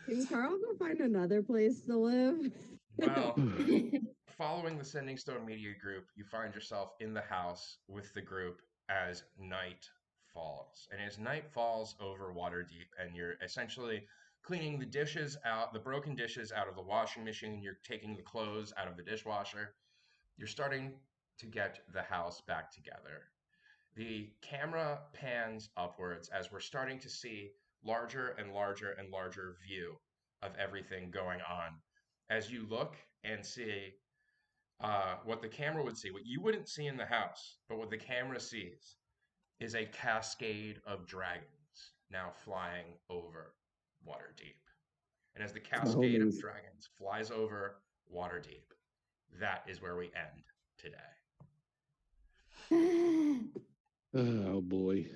Can Carl go find another place to live? Well, following the Sending Stone Media Group, you find yourself in the house with the group as night falls. And as night falls over Waterdeep, and you're essentially cleaning the dishes out, the broken dishes out of the washing machine, you're taking the clothes out of the dishwasher, you're starting to get the house back together. The camera pans upwards as we're starting to see larger and larger and larger view of everything going on. As you look and see what the camera would see, what you wouldn't see in the house, but what the camera sees is a cascade of dragons now flying over Waterdeep. And as the cascade of dragons flies over Waterdeep, that is where we end today. Oh boy.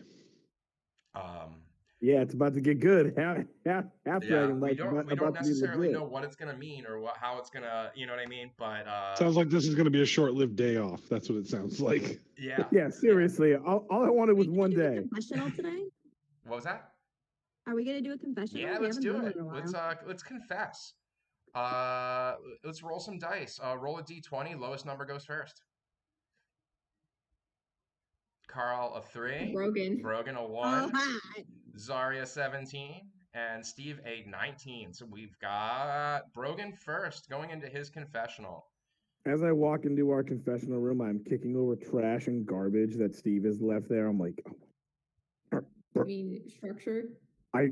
Yeah, it's about to get good. Half Yeah, dragon we like don't about to be necessarily legit. know what it's gonna mean or how it's gonna, you know what I mean? But Sounds like this is going to be a short-lived day off. That's what it sounds like. yeah. Yeah, seriously. All I wanted was Are we one gonna do a day. confessional today? What was that? Are we gonna do a confessional? Yeah, We let's haven't do done it. one in a while. Let's confess. Let's roll some dice. Roll a d20. Lowest number goes first. Carl a 3. Brogan a 1. hi. Zarya 17. And Steve a 19. So we've got Brogan first going into his confessional. As I walk into our confessional room, I'm kicking over trash and garbage that Steve has left there. I'm like, I mean, structure.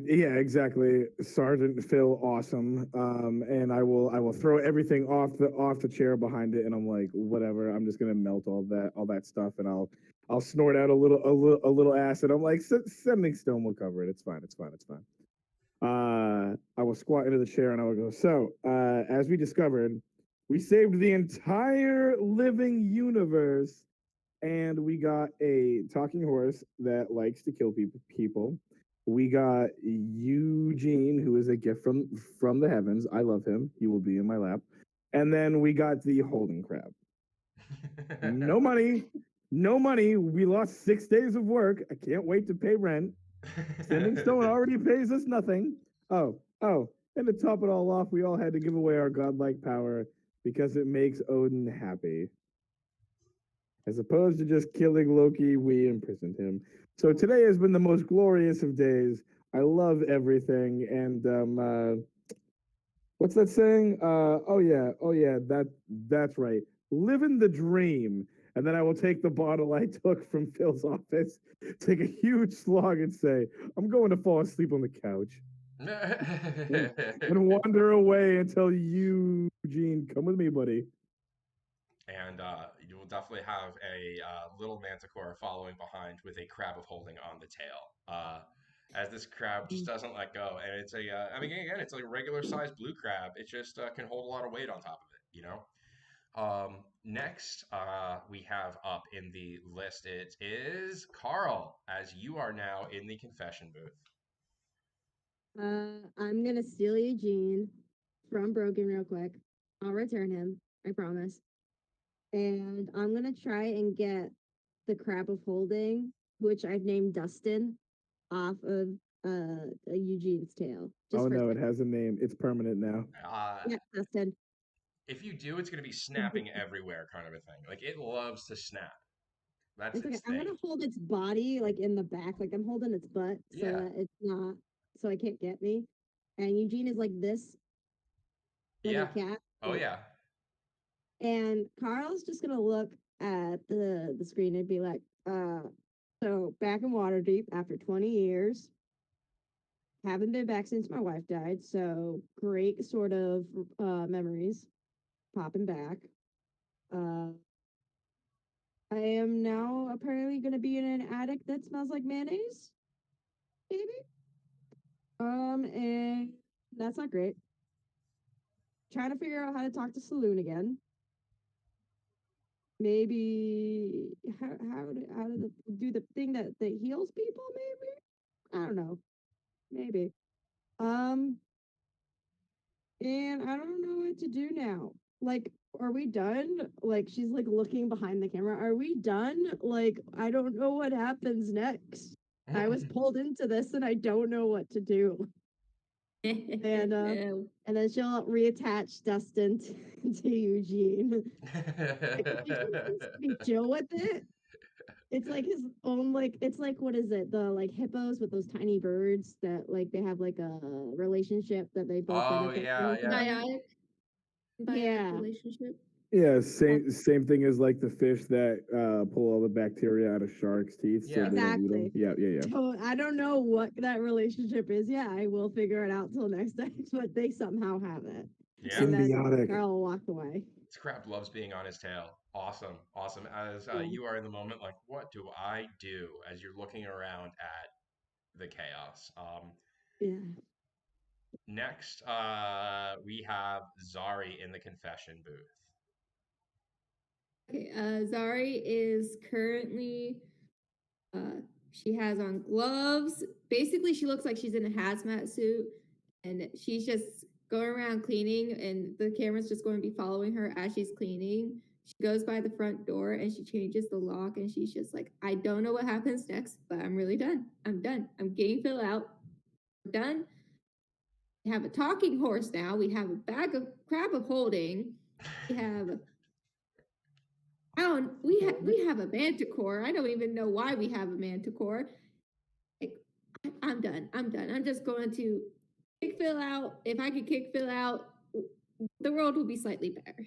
yeah, exactly. Sergeant Phil, awesome. And I will throw everything off the chair behind it, and I'm like, whatever. I'm just gonna melt all that stuff, and I'll snort out a little acid. I'm like, Sending Stone will cover it. It's fine. I will squat into the chair and I will go. So, as we discovered, we saved the entire living universe, and we got a talking horse that likes to kill people. We got Eugene, who is a gift from the heavens. I love him. He will be in my lap. And then we got the holding crab. No money. We lost 6 days of work. I can't wait to pay rent. Sending Stone already pays us nothing. Oh, and to top it all off, we all had to give away our godlike power because it makes Odin happy. As opposed to just killing Loki, we imprisoned him. So today has been the most glorious of days. I love everything. And what's that saying? Oh yeah, that's right. Living the dream. And then I will take the bottle I took from Phil's office, take a huge slog, and say, I'm going to fall asleep on the couch. And wander away until you, Eugene, come with me, buddy. And you will definitely have a little manticore following behind with a crab of holding on the tail. As this crab just doesn't let go, and it's I mean, again, it's like a regular sized blue crab. It just can hold a lot of weight on top of it, you know. Next, we have up in the list, it is Carl, as you are now in the confession booth. I'm gonna steal Eugene from Brogan real quick. I'll return him, I promise. And I'm gonna try and get the crab of holding, which I've named Dustin, off of Eugene's tail. Oh no, it has a name. It's permanent now. Yeah, Dustin. If you do, it's going to be snapping everywhere, kind of a thing. Like it loves to snap. That's It's okay. its I'm thing. gonna hold its body like in the back, like I'm holding its butt so Yeah. that it's not, so it can't get me. And Eugene is like this, like Yeah. a cat. Oh yeah. And Carl's just gonna look at the screen and be like, so back in Waterdeep after 20 years, haven't been back since my wife died, so great sort of memories popping back. Uh, I am now apparently gonna be in an attic that smells like mayonnaise, maybe. And that's not great. Trying to figure out how to talk to Saloon again. Maybe how to do the thing that heals people, maybe? I don't know. Maybe. Um, and I don't know what to do now. Like, are we done? Like, she's like looking behind the camera. Are we done? Like, I don't know what happens next. I was pulled into this and I don't know what to do. And then she'll reattach Dustin to Eugene. Be chill with it. It's like his own, like, it's like, what is it? The like hippos with those tiny birds that like they have like a relationship that they both Oh benefit yeah, from. yeah. Biotic relationship. Yeah, same thing as like the fish that pull all the bacteria out of sharks' teeth. Yeah. So they don't eat them. Exactly. Yeah. So I don't know what that relationship is. Yeah, I will figure it out till next time, but they somehow have it. Yeah. And then Symbiotic. Carl walked away. This crab loves being on his tail. Awesome, awesome. As Yeah. you are in the moment, like, what do I do? As you're looking around at the chaos. Yeah. Next, we have Zari in the confession booth. Okay, Zari is currently, she has on gloves. Basically, she looks like she's in a hazmat suit, and she's just going around cleaning, and the camera's just going to be following her as she's cleaning. She goes by the front door and she changes the lock, and she's just like, I don't know what happens next, but I'm really done. I'm done. I'm getting Phil out. I'm done. We have a talking horse now. We have a bag of crab of holding. We have we have a manticore. I don't even know why we have a manticore. Like, I'm done. I'm done. I'm just going to kick Phil out. If I could kick Phil out, the world will be slightly better.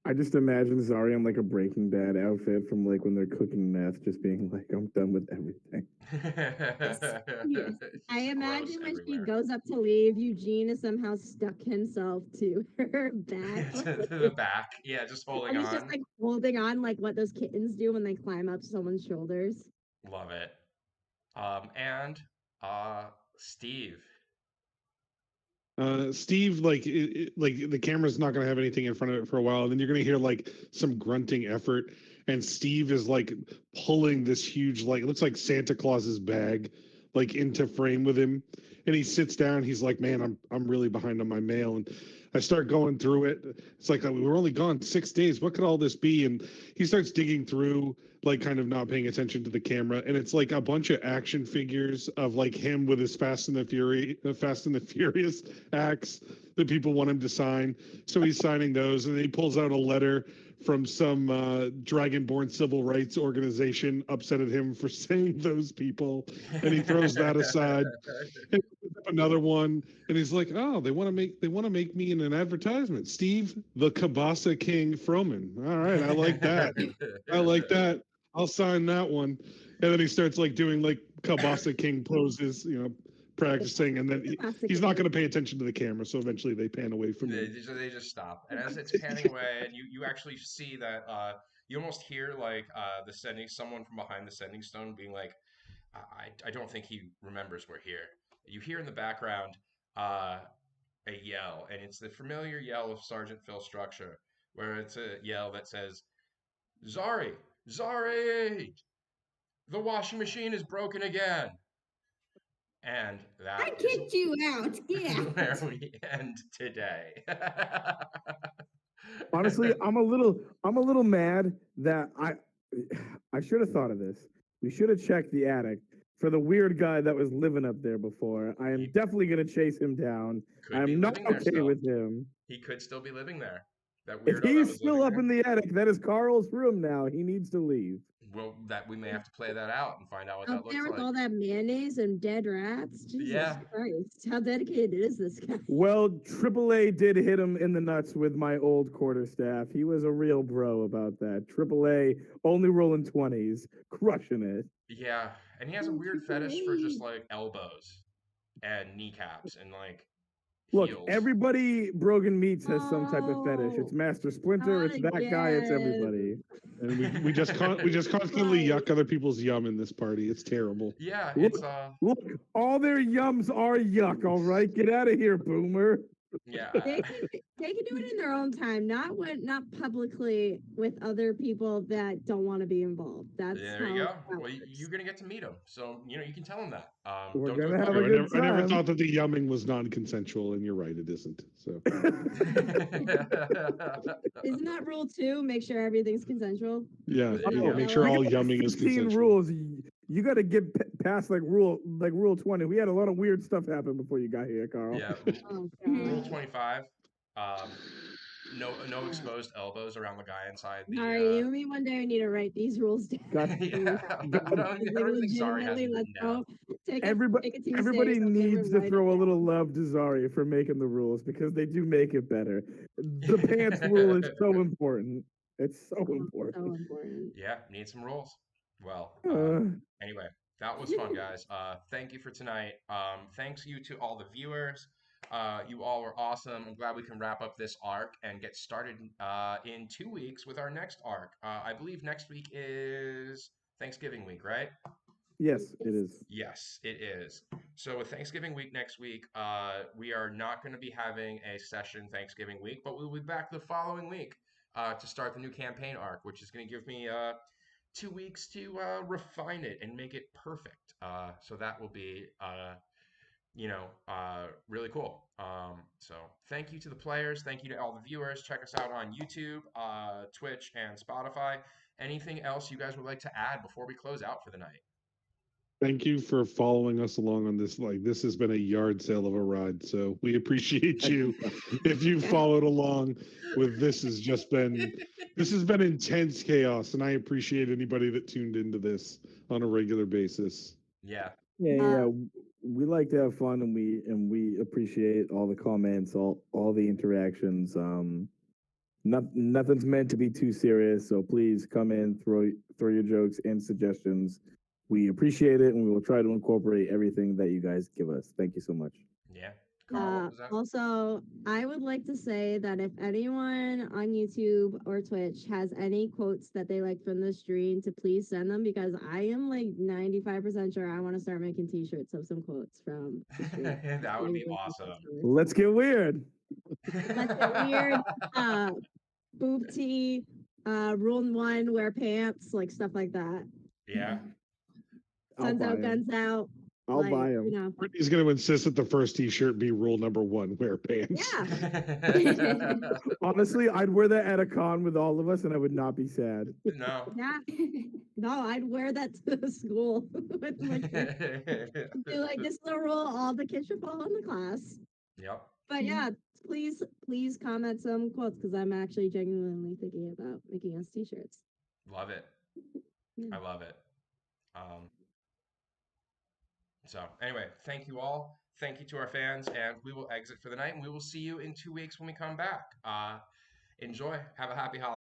I just imagine Zari in like a Breaking Bad outfit from like when they're cooking meth, just being like, I'm done with everything. Yes. I imagine when she everywhere. goes up to leave, Eugene has somehow stuck himself to her back. to the back. Yeah, just holding And he's on. just like holding on like what those kittens do when they climb up someone's shoulders. Love it. And Steve. Steve, like the camera's not going to have anything in front of it for a while, and then you're going to hear like some grunting effort, and Steve is like pulling this huge, like, it looks like Santa Claus's bag, like into frame with him, and he sits down. He's like, "Man, I'm really behind on my mail," and I start going through it. It's like, we were only gone 6 days. What could all this be? And he starts digging through, like, kind of not paying attention to the camera, and it's like a bunch of action figures of like him with his Fast and the Furious acts that people want him to sign. So he's signing those, and then he pulls out a letter from some Dragonborn civil rights organization upset at him for saying those people, and he throws that aside. And another one, and he's like, "Oh, they want to make me in an advertisement." Steve, the Kabasa King Froman. All right, I like that. I like that. I'll sign that one. And then he starts like doing like Kabasa King poses, practicing, and then he's not going to pay attention to the camera. So eventually they pan away from him. They just stop, and as it's panning away, and you actually see that you almost hear like someone from behind the sending stone being like, I don't think he remembers we're here. You hear in the background a yell, and it's the familiar yell of Sergeant Phil Structure, where it's a yell that says, "Zari, Zari, the washing machine is broken again." And I that is kicked you out. Yeah. where we end today. Honestly, I'm a little mad that I should have thought of this. We should have checked the attic for the weird guy that was living up there before. I am He definitely gonna chase him down. could be I'm not living there okay still. with him. He could still be living there. That If weirdo that he's was still living up there. in the attic, that is Carl's room now. He needs to leave. Well, that we may have to play that out and find out what Out that looks there with like. all that mayonnaise and dead rats. Jesus Yeah. Christ. How dedicated is this guy? Well, AAA did hit him in the nuts with my old quarterstaff. He was a real bro about that. AAA only rolling 20s, crushing it. Yeah, and he has a Oh, weird fetish for just AAA. like elbows and kneecaps and like Look, heels. everybody Brogan meets has some type of fetish. It's Oh, Master Splinter, not it's that guy, it's again. everybody. And we just constantly yuck other people's yum in this party. It's terrible. Yeah, Look, it's look, all their yums are yuck, all right? Get out of here, boomer. yeah. They can do it in their own time, not publicly with other people that don't want to be involved. That's There how you go. that Well, works. you're gonna get to meet him, so you can tell him that. We're Don't do gonna it have a publicly. good I never time. thought that the yumming was non-consensual, and you're right, it isn't. So Isn't that rule 2? Make sure everything's consensual. yeah, There you yeah, go. make sure We all got like yumming is 15 consensual. rules. You got to get past like rule 20. We had a lot of weird stuff happen before you got here, Carl. Yeah. Oh Rule god. 25. No exposed elbows around the guy inside the. All right, you and me one day we need to write these rules down. Got Yeah. Like, No, I don't think Zari has legitimately, it let's written down. go take Everybody, a Tuesday or everybody something and needs to write it throw a down. little love to Zari for making the rules because they do make it better. The pants rule is so important. It's so Oh, important. so important. Yeah, need some rules. Well, Uh, anyway, that was fun, guys. Thank you for tonight. Thanks you to all the viewers. You all were awesome. I'm glad we can wrap up this arc and get started in 2 weeks with our next arc. I believe next week is Thanksgiving week, right? yes, it is. Yes, it is. So with Thanksgiving week next week, we are not going to be having a session Thanksgiving week, but we'll be back the following week to start the new campaign arc, which is going to give me 2 weeks to refine it and make it perfect. So that will be, really cool. So thank you to the players. Thank you to all the viewers. Check us out on YouTube, Twitch, and Spotify. Anything else you guys would like to add before we close out for the night? Thank you for following us along on this. Like, this has been a yard sale of a ride, so we appreciate you. If you followed along with this, has been intense chaos, and I appreciate anybody that tuned into this on a regular basis. Yeah. Yeah. We like to have fun, and we appreciate all the comments, all the interactions. Nothing's meant to be too serious, so please come in, throw your jokes and suggestions. We appreciate it, and we will try to incorporate everything that you guys give us. Thank you so much. Yeah. Carl, what was that? Also, I would like to say that if anyone on YouTube or Twitch has any quotes that they like from the stream, to please send them because I am like 95% sure I want to start making T-shirts of some quotes from the stream. That would be awesome. Let's get weird. Let's get weird. Boob tee, rule 1, wear pants, like stuff like that. Yeah. Guns out, guns out. I'll buy them. You know. Brittany's going to insist that the first T-shirt be rule number 1: wear pants. Yeah. Honestly, I'd wear that at a con with all of us, and I would not be sad. No. Yeah. No, I'd wear that to the school. With my kids. Do like this little rule, all the kids should follow in the class. Yep. But yeah, please comment some quotes because I'm actually genuinely thinking about making us T-shirts. Love it. Yeah. I love it. So anyway, thank you all. Thank you to our fans, and we will exit for the night, and we will see you in 2 weeks when we come back. Enjoy. Have a happy holiday.